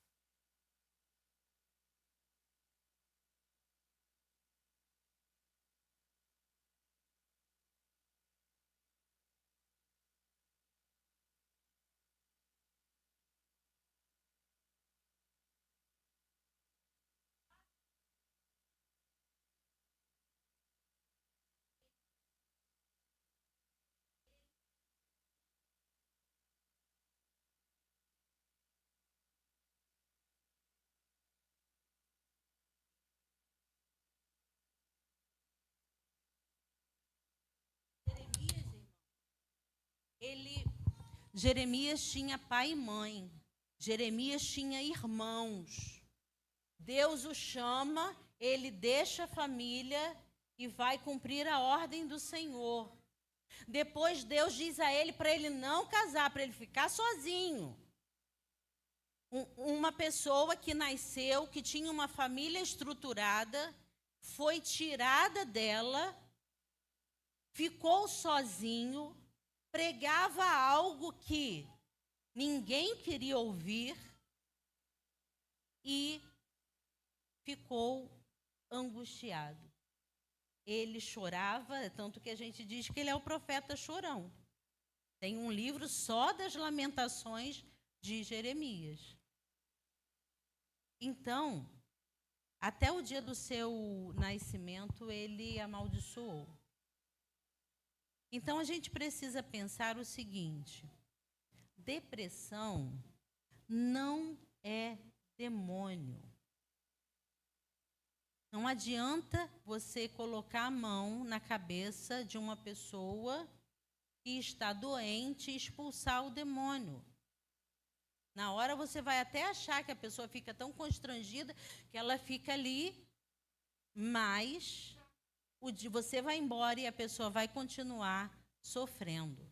Jeremias tinha pai e mãe, Jeremias tinha irmãos. Deus o chama, ele deixa a família e vai cumprir a ordem do Senhor. Depois Deus diz a ele para ele não casar, para ele ficar sozinho. Uma pessoa que nasceu, que tinha uma família estruturada, foi tirada dela, ficou sozinho, pregava algo que ninguém queria ouvir e ficou angustiado. Ele chorava, tanto que a gente diz que ele é o profeta chorão. Tem um livro só das lamentações de Jeremias. Então, até o dia do seu nascimento, ele amaldiçoou. Então, a gente precisa pensar o seguinte: depressão não é demônio. Não adianta você colocar a mão na cabeça de uma pessoa que está doente e expulsar o demônio. Na hora você vai até achar que a pessoa fica tão constrangida que ela fica ali, mas você vai embora e a pessoa vai continuar sofrendo.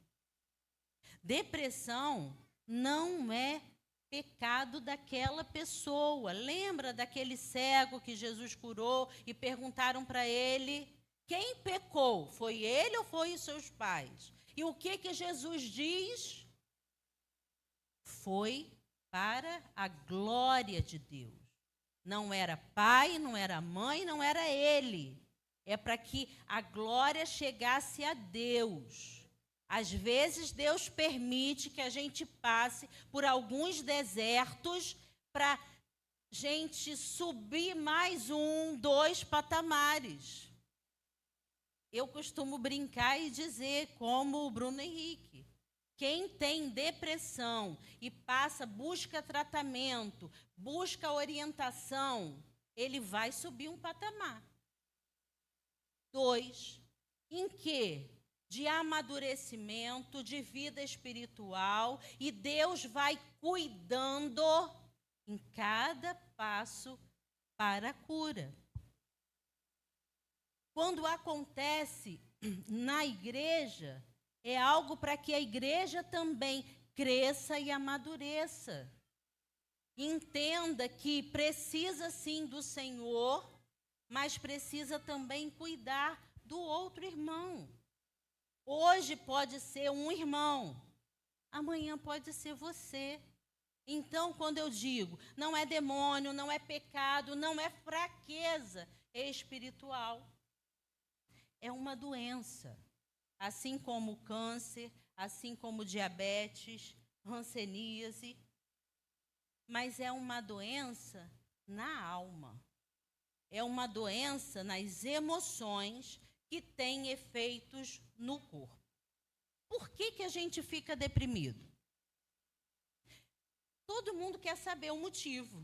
Depressão não é pecado daquela pessoa. Lembra daquele cego que Jesus curou e perguntaram para ele quem pecou? Foi ele ou foi os seus pais? E o que Jesus diz? Foi para a glória de Deus. Não era pai, não era mãe, não era ele. É para que a glória chegasse a Deus. Às vezes, Deus permite que a gente passe por alguns desertos para gente subir mais 1, 2 patamares. Eu costumo brincar e dizer, como o Bruno Henrique, quem tem depressão e busca tratamento, busca orientação, ele vai subir um patamar. 2, em que? De amadurecimento, de vida espiritual, e Deus vai cuidando em cada passo para a cura. Quando acontece na igreja, é algo para que a igreja também cresça e amadureça. Entenda que precisa sim do Senhor, mas precisa também cuidar do outro irmão. Hoje pode ser um irmão, amanhã pode ser você. Então, quando eu digo, não é demônio, não é pecado, não é fraqueza espiritual. É uma doença, assim como o câncer, assim como o diabetes, hanseníase, mas é uma doença na alma. É uma doença nas emoções que tem efeitos no corpo. Por que a gente fica deprimido? Todo mundo quer saber o motivo.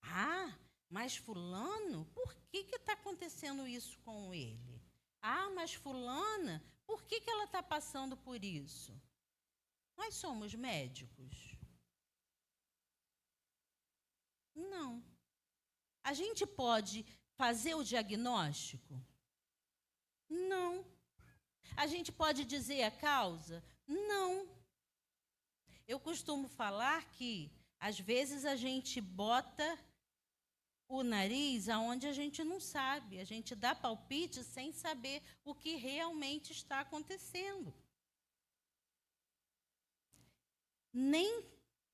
Ah, mas fulano, por que está acontecendo isso com ele? Ah, mas fulana, por que ela está passando por isso? Nós somos médicos? Não. A gente pode fazer o diagnóstico? Não. A gente pode dizer a causa? Não. Eu costumo falar que, às vezes, a gente bota o nariz aonde a gente não sabe. A gente dá palpite sem saber o que realmente está acontecendo. Nem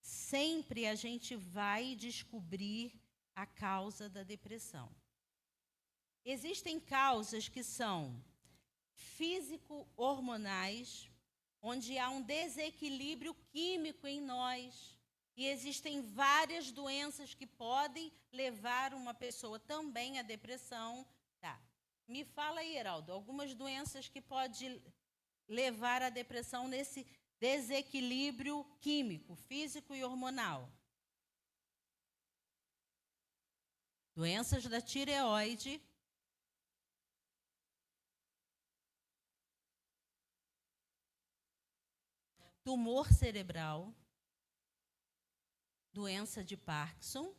sempre a gente vai descobrir a causa da depressão. Existem causas que são físico-hormonais, onde há um desequilíbrio químico em nós. E existem várias doenças que podem levar uma pessoa também à depressão. Tá. Me fala aí, Heraldo, algumas doenças que podem levar à depressão nesse desequilíbrio químico, físico e hormonal. Doenças da tireoide, tumor cerebral, doença de Parkinson,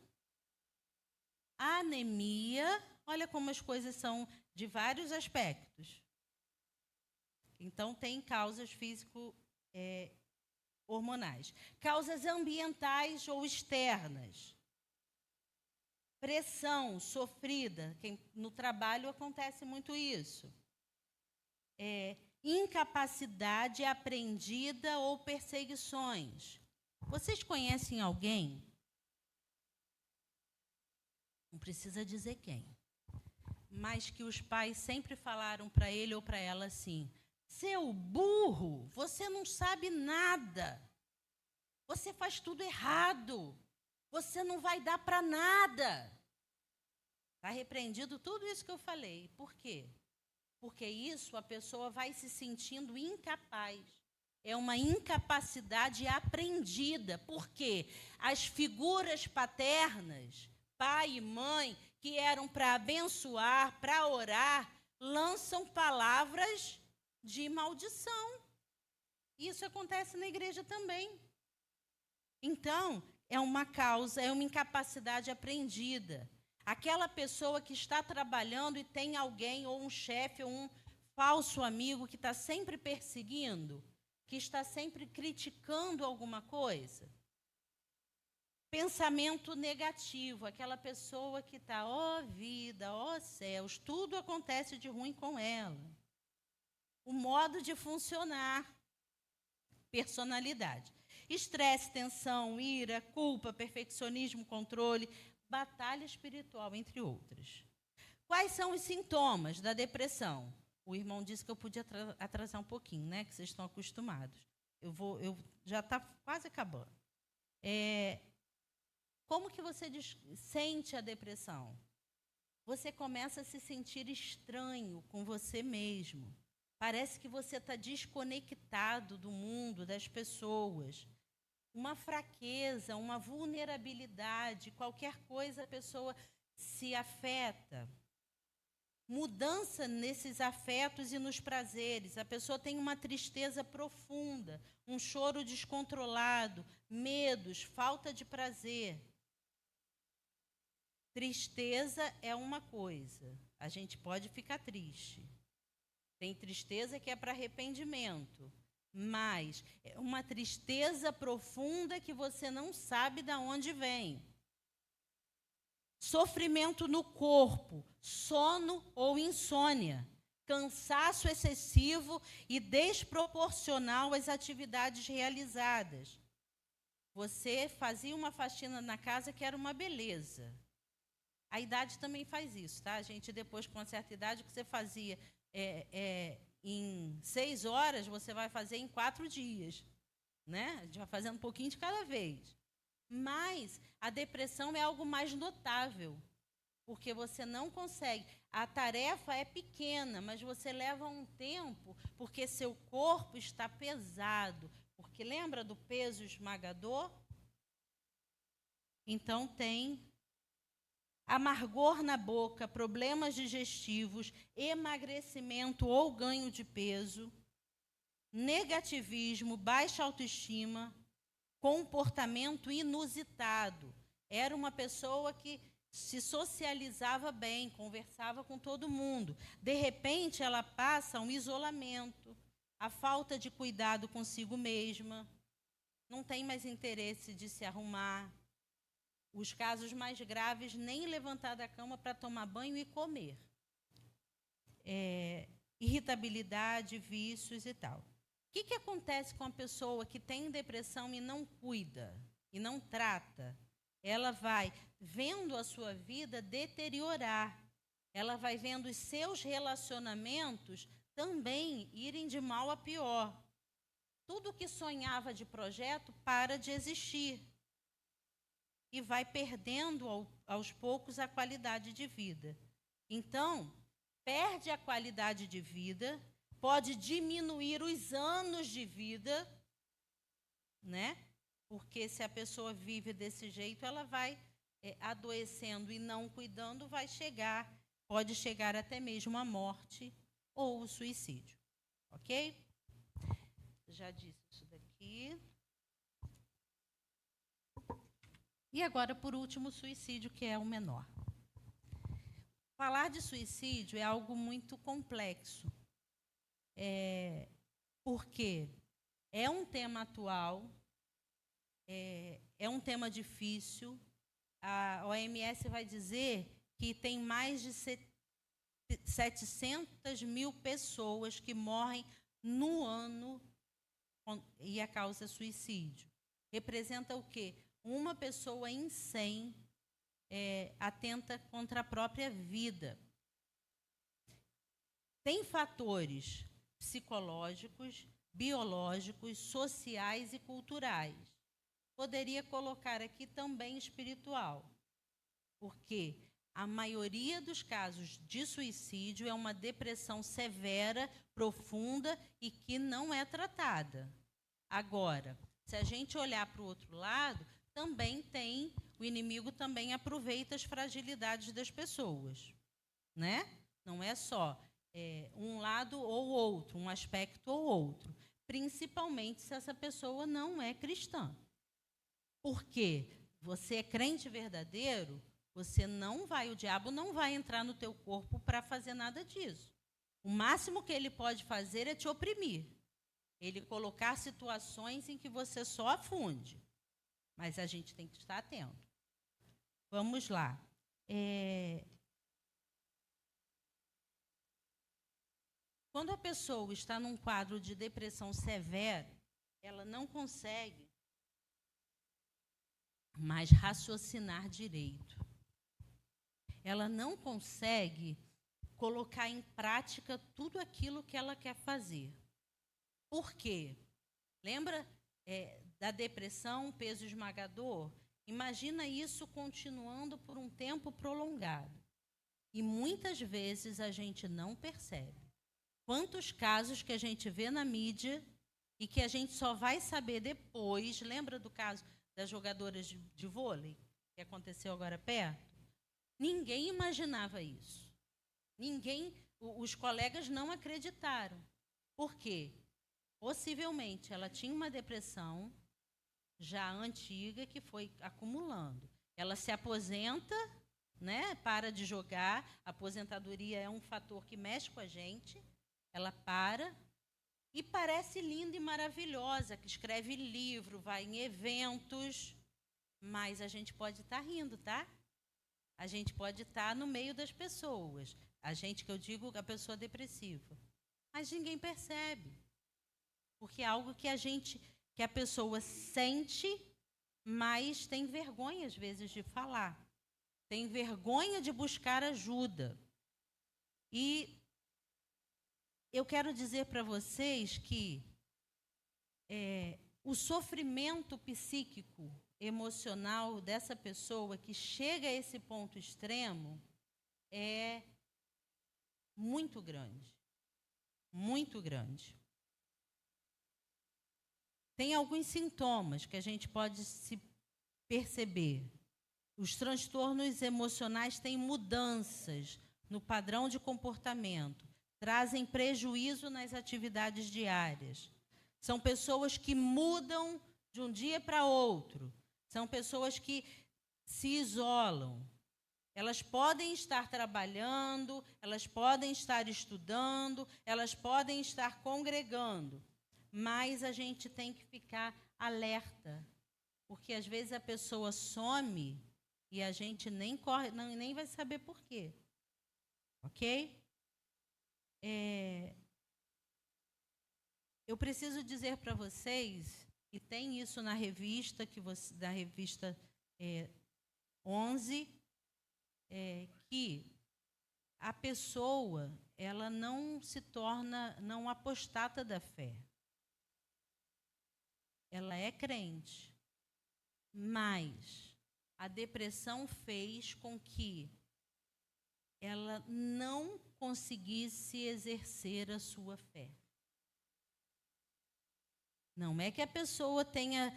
anemia, olha como as coisas são de vários aspectos. Então, tem causas físico-hormonais. Causas ambientais ou externas. Pressão sofrida, no trabalho acontece muito isso. Incapacidade aprendida ou perseguições. Vocês conhecem alguém? Não precisa dizer quem. Mas que os pais sempre falaram para ele ou para ela assim: seu burro, você não sabe nada. Você faz tudo errado. Você não vai dar para nada. Está repreendido tudo isso que eu falei. Por quê? Porque isso a pessoa vai se sentindo incapaz. É uma incapacidade aprendida. Por quê? As figuras paternas, pai e mãe, que eram para abençoar, para orar, lançam palavras de maldição. Isso acontece na igreja também. Então, é uma causa, é uma incapacidade aprendida. Aquela pessoa que está trabalhando e tem alguém, ou um chefe, ou um falso amigo que está sempre perseguindo, que está sempre criticando alguma coisa. Pensamento negativo, aquela pessoa que está, ó vida, ó céus, tudo acontece de ruim com ela. O modo de funcionar, personalidade. Estresse, tensão, ira, culpa, perfeccionismo, controle, batalha espiritual, entre outras. Quais são os sintomas da depressão? O irmão disse que eu podia atrasar um pouquinho, né? Que vocês estão acostumados. Eu já está quase acabando. Como que você sente a depressão? Você começa a se sentir estranho com você mesmo. Parece que você está desconectado do mundo, das pessoas. Uma fraqueza, uma vulnerabilidade, qualquer coisa a pessoa se afeta. Mudança nesses afetos e nos prazeres. A pessoa tem uma tristeza profunda, um choro descontrolado, medos, falta de prazer. Tristeza é uma coisa, a gente pode ficar triste. Tem tristeza que é para arrependimento, mas é uma tristeza profunda que você não sabe de onde vem. Sofrimento no corpo, sono ou insônia, cansaço excessivo e desproporcional às atividades realizadas. Você fazia uma faxina na casa que era uma beleza. A idade também faz isso, tá? A gente, depois, com uma certa idade, o que você fazia em 6 horas, você vai fazer em 4 dias. Né? A gente vai fazendo um pouquinho de cada vez. Mas a depressão é algo mais notável, porque você não consegue. A tarefa é pequena, mas você leva um tempo, porque seu corpo está pesado. Porque lembra do peso esmagador? Então tem amargor na boca, problemas digestivos, emagrecimento ou ganho de peso, negativismo, baixa autoestima, comportamento inusitado. Era uma pessoa que se socializava bem, conversava com todo mundo. De repente, ela passa um isolamento, a falta de cuidado consigo mesma, não tem mais interesse de se arrumar. Os casos mais graves, nem levantar da cama para tomar banho e comer. Irritabilidade, vícios e tal. O que acontece com a pessoa que tem depressão e não cuida, e não trata? Ela vai vendo a sua vida deteriorar. Ela vai vendo os seus relacionamentos também irem de mal a pior. Tudo que sonhava de projeto para de existir. E vai perdendo aos poucos a qualidade de vida. Então, perde a qualidade de vida, pode diminuir os anos de vida, né? Porque se a pessoa vive desse jeito, ela vai adoecendo e não cuidando, pode chegar até mesmo à morte ou o suicídio. Ok? Já disse isso daqui. E agora, por último, o suicídio, que é o menor. Falar de suicídio é algo muito complexo, porque é um tema atual, é um tema difícil. A OMS vai dizer que tem mais de 700 mil pessoas que morrem no ano e a causa é suicídio. Representa o quê? Uma pessoa em 100 atenta contra a própria vida. Tem fatores psicológicos, biológicos, sociais e culturais. Poderia colocar aqui também espiritual, porque a maioria dos casos de suicídio é uma depressão severa, profunda e que não é tratada. Agora, se a gente olhar para o outro lado, também o inimigo também aproveita as fragilidades das pessoas, né? Não é só um lado ou outro, um aspecto ou outro, principalmente se essa pessoa não é cristã. Porque você é crente verdadeiro, o diabo não vai entrar no teu corpo para fazer nada disso. O máximo que ele pode fazer é te oprimir. Ele colocar situações em que você só afunde. Mas a gente tem que estar atento. Vamos lá. Quando a pessoa está num quadro de depressão severa, ela não consegue mais raciocinar direito. Ela não consegue colocar em prática tudo aquilo que ela quer fazer. Por quê? Lembra da depressão, peso esmagador? Imagina isso continuando por um tempo prolongado. E muitas vezes a gente não percebe. Quantos casos que a gente vê na mídia e que a gente só vai saber depois. Lembra do caso das jogadoras de vôlei, que aconteceu agora perto? Ninguém imaginava isso. Os colegas não acreditaram. Por quê? Possivelmente ela tinha uma depressão já antiga que foi acumulando. Ela se aposenta né? Para de jogar. A aposentadoria é um fator que mexe com a gente. Ela para e parece linda e maravilhosa, que escreve livro, vai em eventos, mas a gente pode estar rindo, tá? A gente pode estar no meio das pessoas. A gente, que eu digo, a pessoa depressiva. Mas ninguém percebe. Porque é algo que a pessoa sente, mas tem vergonha, às vezes, de falar. Tem vergonha de buscar ajuda. E eu quero dizer para vocês que o sofrimento psíquico, emocional dessa pessoa que chega a esse ponto extremo é muito grande. Muito grande. Tem alguns sintomas que a gente pode se perceber. Os transtornos emocionais têm mudanças no padrão de comportamento, trazem prejuízo nas atividades diárias. São pessoas que mudam de um dia para outro. São pessoas que se isolam. Elas podem estar trabalhando, elas podem estar estudando, elas podem estar congregando, mas a gente tem que ficar alerta, porque às vezes a pessoa some e a gente nem vai saber por quê. Ok? Eu preciso dizer para vocês, e tem isso na revista, da revista 11, que a pessoa, ela não se torna, não apostata da fé. Ela é crente, mas a depressão fez com que ela não conseguisse exercer a sua fé. Não é que a pessoa tenha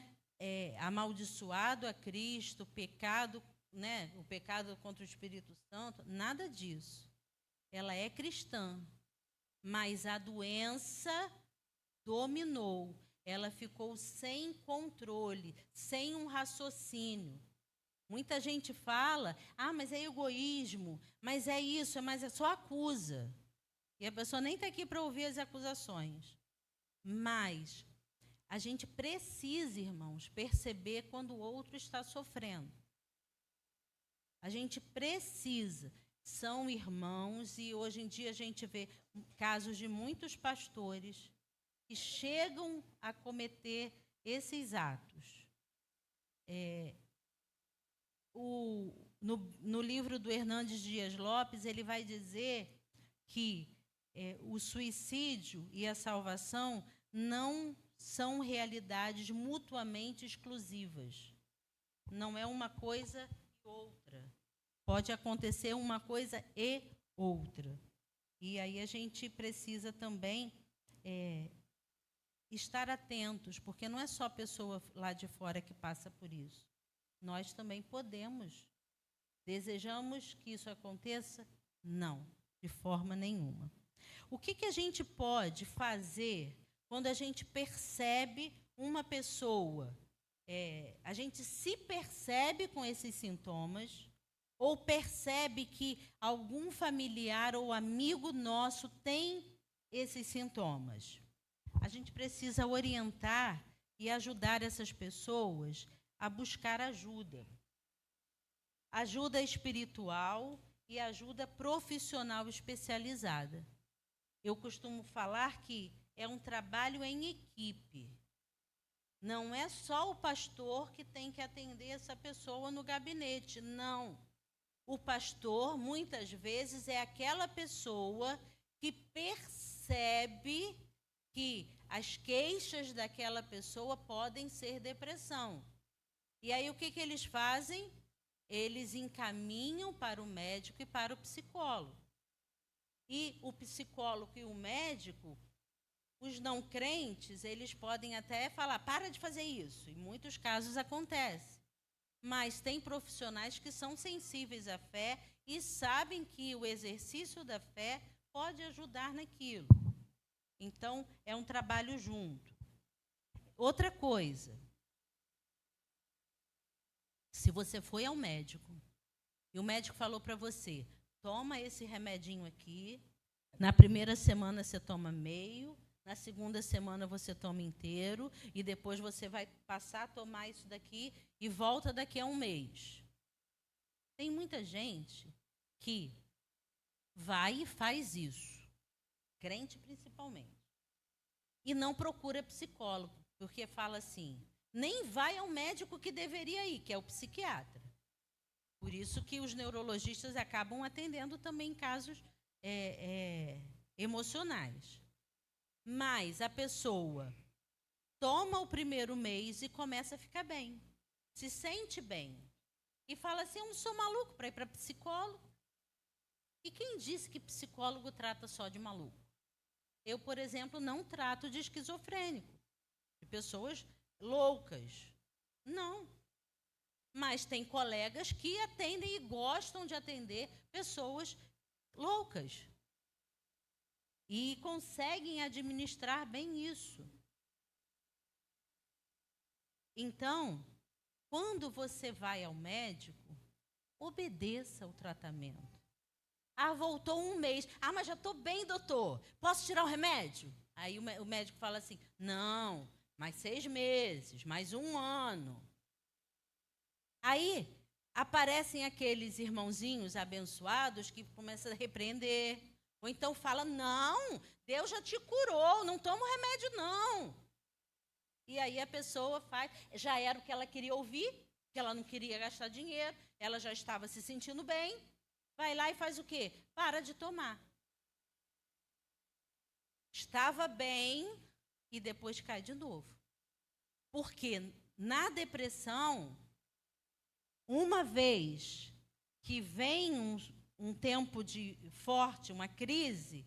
amaldiçoado a Cristo, pecado, né, o pecado contra o Espírito Santo, nada disso. Ela é cristã, mas a doença dominou. Ela ficou sem controle, sem um raciocínio. Muita gente fala, mas é egoísmo, mas é isso, mas é só acusa. E a pessoa nem está aqui para ouvir as acusações. Mas a gente precisa, irmãos, perceber quando o outro está sofrendo. A gente precisa. São irmãos, e hoje em dia a gente vê casos de muitos pastores que chegam a cometer esses atos. No livro do Hernandes Dias Lopes, ele vai dizer que o suicídio e a salvação não são realidades mutuamente exclusivas. Não é uma coisa e outra. Pode acontecer uma coisa e outra. E aí a gente precisa também estar atentos, porque não é só a pessoa lá de fora que passa por isso. Nós também podemos. Desejamos que isso aconteça? Não, de forma nenhuma. O que a gente pode fazer quando a gente percebe uma pessoa, a gente se percebe com esses sintomas, ou percebe que algum familiar ou amigo nosso tem esses sintomas? A gente precisa orientar e ajudar essas pessoas a buscar ajuda. Ajuda espiritual e ajuda profissional especializada. Eu costumo falar que é um trabalho em equipe. Não é só o pastor que tem que atender essa pessoa no gabinete, não. O pastor, muitas vezes, é aquela pessoa que percebe que as queixas daquela pessoa podem ser depressão. E aí o que eles fazem? Eles encaminham para o médico e para o psicólogo. E o psicólogo e o médico, os não crentes, eles podem até falar, para de fazer isso. Em muitos casos acontece. Mas tem profissionais que são sensíveis à fé e sabem que o exercício da fé pode ajudar naquilo. Então, é um trabalho junto. Outra coisa, se você foi ao médico e o médico falou para você, toma esse remedinho aqui, na primeira semana você toma meio, na segunda semana você toma inteiro, e depois você vai passar a tomar isso daqui e volta daqui a um mês. Tem muita gente que vai e faz isso, crente principalmente, e não procura psicólogo, porque fala assim, nem vai ao médico que deveria ir, que é o psiquiatra. Por isso que os neurologistas acabam atendendo também casos emocionais. Mas a pessoa toma o primeiro mês e começa a ficar bem, se sente bem. E fala assim, eu não sou maluco para ir para psicólogo. E quem disse que psicólogo trata só de maluco? Eu, por exemplo, não trato de esquizofrênico, de pessoas loucas. Não. Mas tem colegas que atendem e gostam de atender pessoas loucas. E conseguem administrar bem isso. Então, quando você vai ao médico, obedeça o tratamento. Ah, voltou um mês. Ah, mas já estou bem, doutor. Posso tirar o remédio? Aí o médico fala assim, não, mais 6 meses, mais 1 ano. Aí aparecem aqueles irmãozinhos abençoados que começam a repreender. Ou então fala, não, Deus já te curou, não toma o remédio não. E aí a pessoa faz, já era o que ela queria ouvir, que ela não queria gastar dinheiro, ela já estava se sentindo bem, vai lá e faz o quê? Para de tomar. Estava bem e depois cai de novo. Porque na depressão, uma vez que vem um tempo forte, uma crise,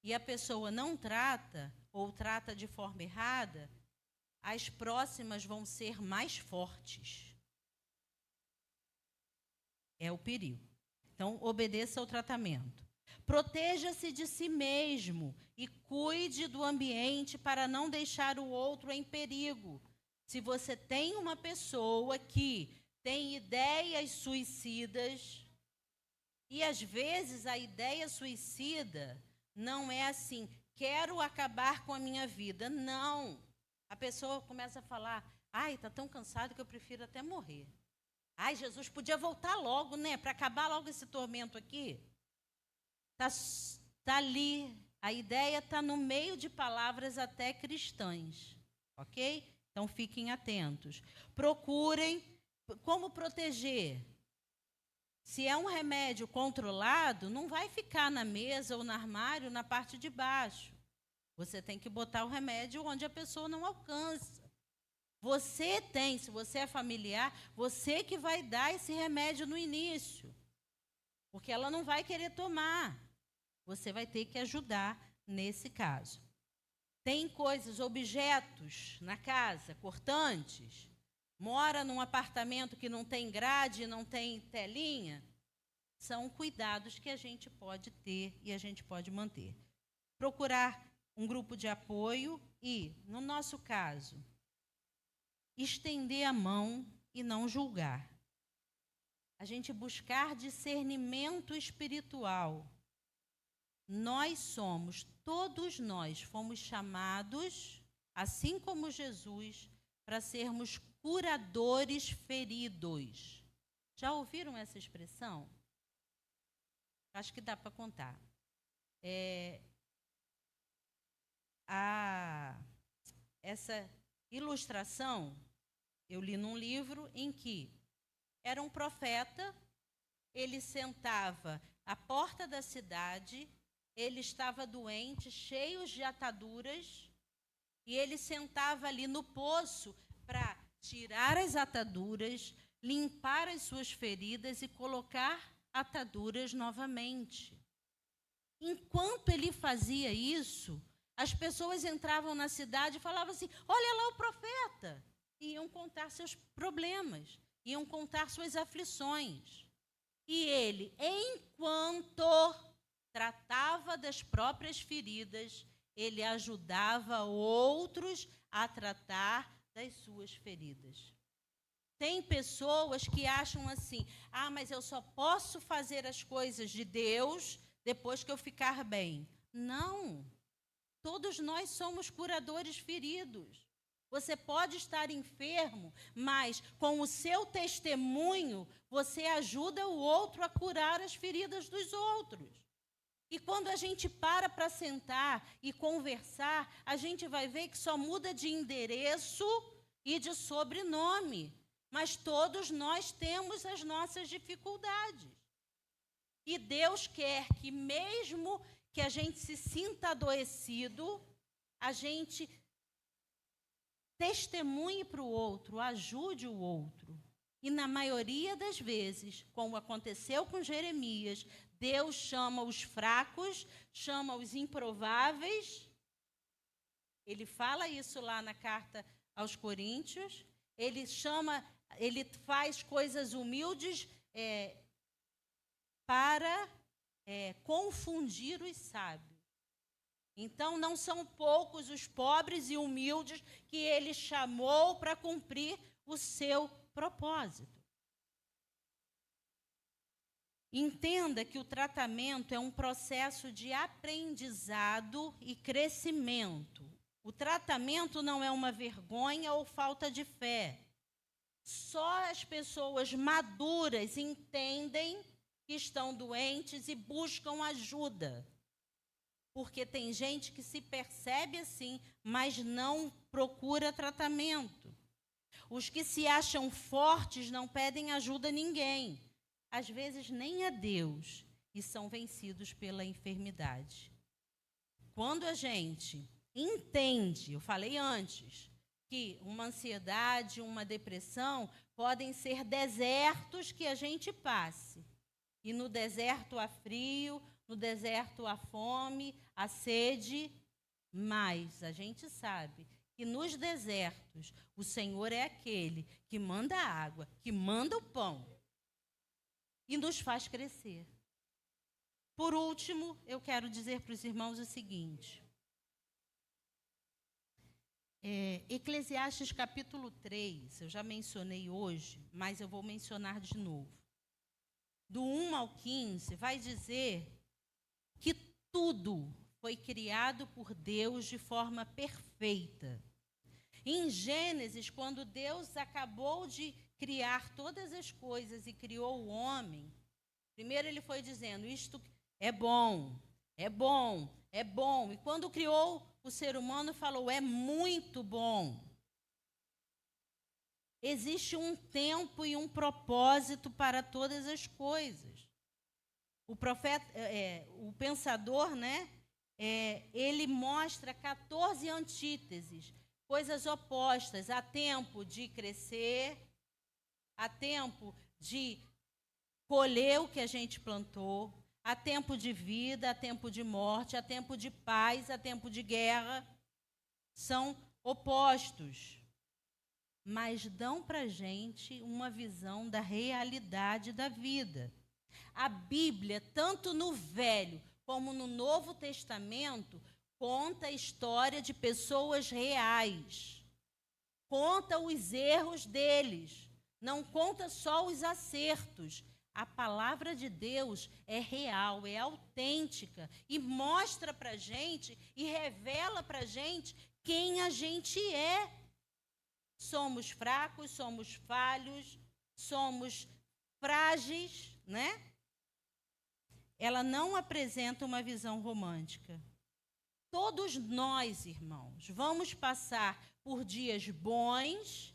e a pessoa não trata, ou trata de forma errada, as próximas vão ser mais fortes. É o perigo. Então, obedeça ao tratamento. Proteja-se de si mesmo e cuide do ambiente para não deixar o outro em perigo. Se você tem uma pessoa que tem ideias suicidas, e às vezes a ideia suicida não é assim, quero acabar com a minha vida. Não. A pessoa começa a falar, ai, está tão cansado que eu prefiro até morrer. Ai, Jesus podia voltar logo, né? Para acabar logo esse tormento aqui. Tá ali, a ideia está no meio de palavras até cristãs, ok? Então fiquem atentos. Procurem como proteger. Se é um remédio controlado, não vai ficar na mesa ou no armário, na parte de baixo. Você tem que botar o remédio onde a pessoa não alcança. Você tem, se você é familiar, você que vai dar esse remédio no início. Porque ela não vai querer tomar. Você vai ter que ajudar nesse caso. Tem coisas, objetos na casa, cortantes. Mora num apartamento que não tem grade, não tem telinha. São cuidados que a gente pode ter e a gente pode manter. Procurar um grupo de apoio e, no nosso caso, estender a mão e não julgar. A gente buscar discernimento espiritual. Todos nós fomos chamados, assim como Jesus, para sermos curadores feridos. Já ouviram essa expressão? Acho que dá para contar. Essa ilustração, eu li num livro em que era um profeta, ele sentava à porta da cidade, ele estava doente, cheio de ataduras, e ele sentava ali no poço para tirar as ataduras, limpar as suas feridas e colocar ataduras novamente. Enquanto ele fazia isso, as pessoas entravam na cidade e falavam assim, olha lá o profeta. E iam contar seus problemas, iam contar suas aflições. E ele, enquanto tratava das próprias feridas, ele ajudava outros a tratar das suas feridas. Tem pessoas que acham assim: ah, mas eu só posso fazer as coisas de Deus depois que eu ficar bem. Não. Todos nós somos curadores feridos. Você pode estar enfermo, mas com o seu testemunho, você ajuda o outro a curar as feridas dos outros. E quando a gente para sentar e conversar, a gente vai ver que só muda de endereço e de sobrenome. Mas todos nós temos as nossas dificuldades. E Deus quer que, mesmo que a gente se sinta adoecido, a gente testemunhe para o outro, ajude o outro. E na maioria das vezes, como aconteceu com Jeremias, Deus chama os fracos, chama os improváveis. Ele fala isso lá na carta aos Coríntios. Ele faz coisas humildes para confundir os sábios. Então, não são poucos os pobres e humildes que ele chamou para cumprir o seu propósito. Entenda que o tratamento é um processo de aprendizado e crescimento. O tratamento não é uma vergonha ou falta de fé. Só as pessoas maduras entendem que estão doentes e buscam ajuda. Porque tem gente que se percebe assim, mas não procura tratamento. Os que se acham fortes não pedem ajuda a ninguém, às vezes nem a Deus, e são vencidos pela enfermidade. Quando a gente entende, eu falei antes, que uma ansiedade, uma depressão podem ser desertos que a gente passe. E no deserto há frio, no deserto há fome, há sede, mas a gente sabe que nos desertos o Senhor é aquele que manda a água, que manda o pão e nos faz crescer. Por último, eu quero dizer para os irmãos o seguinte. Eclesiastes capítulo 3, eu já mencionei hoje, mas eu vou mencionar de novo. Do 1 ao 15, vai dizer que tudo foi criado por Deus de forma perfeita. Em Gênesis, quando Deus acabou de criar todas as coisas e criou o homem, primeiro ele foi dizendo, isto é bom, é bom, é bom. E quando criou o ser humano, falou, é muito bom. Existe um tempo e um propósito para todas as coisas. O profeta, o pensador, né? Ele mostra 14 antíteses, coisas opostas. Há tempo de crescer, há tempo de colher o que a gente plantou, há tempo de vida, há tempo de morte, há tempo de paz, há tempo de guerra. São opostos, mas dão para a gente uma visão da realidade da vida. A Bíblia, tanto no Velho como no Novo Testamento, conta a história de pessoas reais. Conta os erros deles, não conta só os acertos. A palavra de Deus é real, é autêntica e mostra para a gente e revela para a gente quem a gente é. Somos fracos, somos falhos, somos frágeis, né? Ela não apresenta uma visão romântica. Todos nós, irmãos, vamos passar por dias bons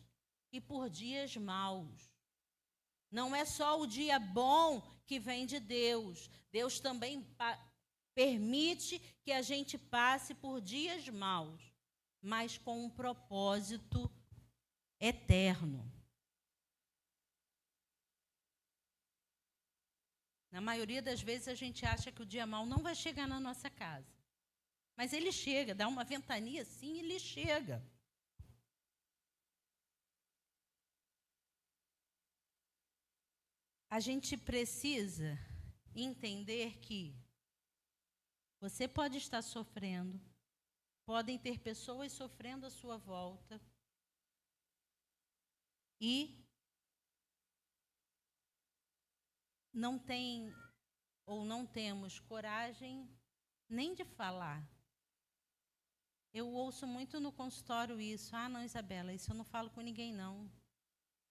e por dias maus. Não é só o dia bom que vem de Deus. Deus também permite que a gente passe por dias maus, mas com um propósito eterno. Na maioria das vezes a gente acha que o dia mau não vai chegar na nossa casa. Mas ele chega, dá uma ventania assim e ele chega. A gente precisa entender que você pode estar sofrendo, podem ter pessoas sofrendo à sua volta, e não tem ou não temos coragem nem de falar. Eu ouço muito no consultório isso. Ah, não, Isabela, isso eu não falo com ninguém, não.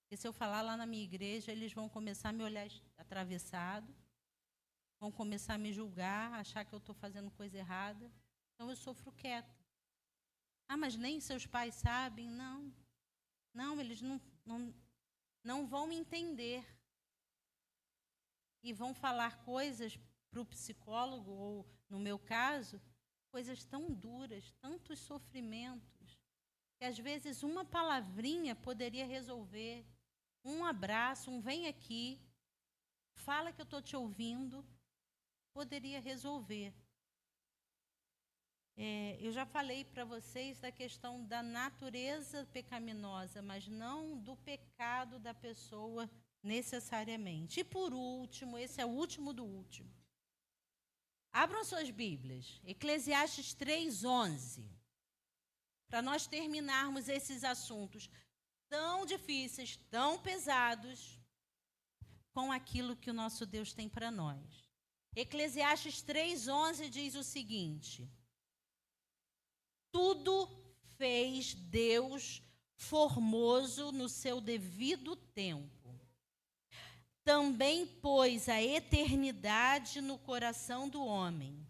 Porque se eu falar lá na minha igreja, eles vão começar a me olhar atravessado, vão começar a me julgar, achar que eu estou fazendo coisa errada. Então eu sofro quieta. Ah, mas nem seus pais sabem? Não. Não, eles não vão entender. E vão falar coisas para o psicólogo, ou no meu caso, coisas tão duras, tantos sofrimentos, que às vezes uma palavrinha poderia resolver. Um abraço, um vem aqui, fala que eu estou te ouvindo, poderia resolver. Eu já falei para vocês da questão da natureza pecaminosa, mas não do pecado da pessoa necessariamente. E por último, esse é o último do último. Abram suas Bíblias, Eclesiastes 3:11, para nós terminarmos esses assuntos tão difíceis, tão pesados, com aquilo que o nosso Deus tem para nós. Eclesiastes 3:11 diz o seguinte: tudo fez Deus formoso no seu devido tempo. Também pôs a eternidade no coração do homem,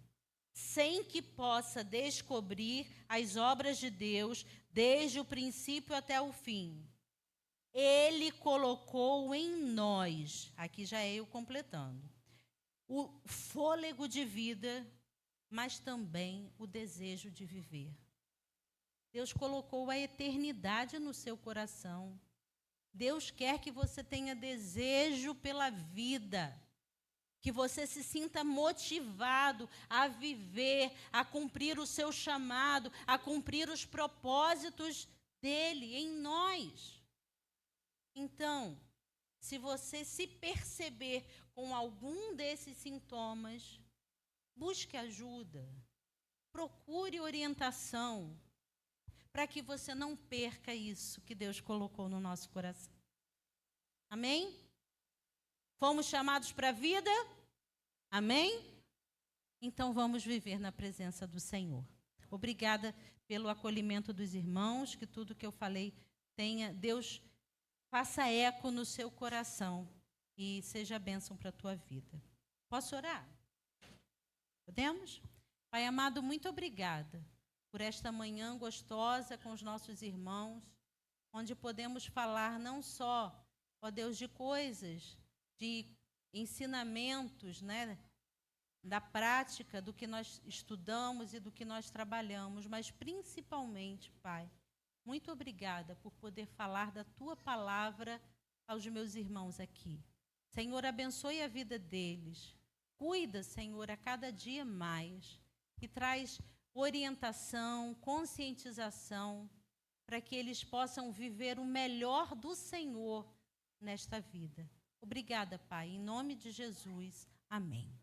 sem que possa descobrir as obras de Deus desde o princípio até o fim. Ele colocou em nós, aqui já é eu completando, o fôlego de vida, mas também o desejo de viver. Deus colocou a eternidade no seu coração. Deus quer que você tenha desejo pela vida, que você se sinta motivado a viver, a cumprir o seu chamado, a cumprir os propósitos dele em nós. Então, se você se perceber com algum desses sintomas, busque ajuda, procure orientação, para que você não perca isso que Deus colocou no nosso coração. Amém? Fomos chamados para a vida? Amém? Então vamos viver na presença do Senhor. Obrigada pelo acolhimento dos irmãos, que tudo que eu falei Deus faça eco no seu coração e seja bênção para a tua vida. Posso orar? Podemos? Pai amado, muito obrigada por esta manhã gostosa com os nossos irmãos, onde podemos falar não só, ó Deus, de coisas, de ensinamentos, né, da prática, do que nós estudamos e do que nós trabalhamos, mas principalmente, Pai, muito obrigada por poder falar da Tua palavra aos meus irmãos aqui. Senhor, abençoe a vida deles. Cuida, Senhor, a cada dia mais e traz orientação, conscientização, para que eles possam viver o melhor do Senhor nesta vida. Obrigada, Pai. Em nome de Jesus. Amém.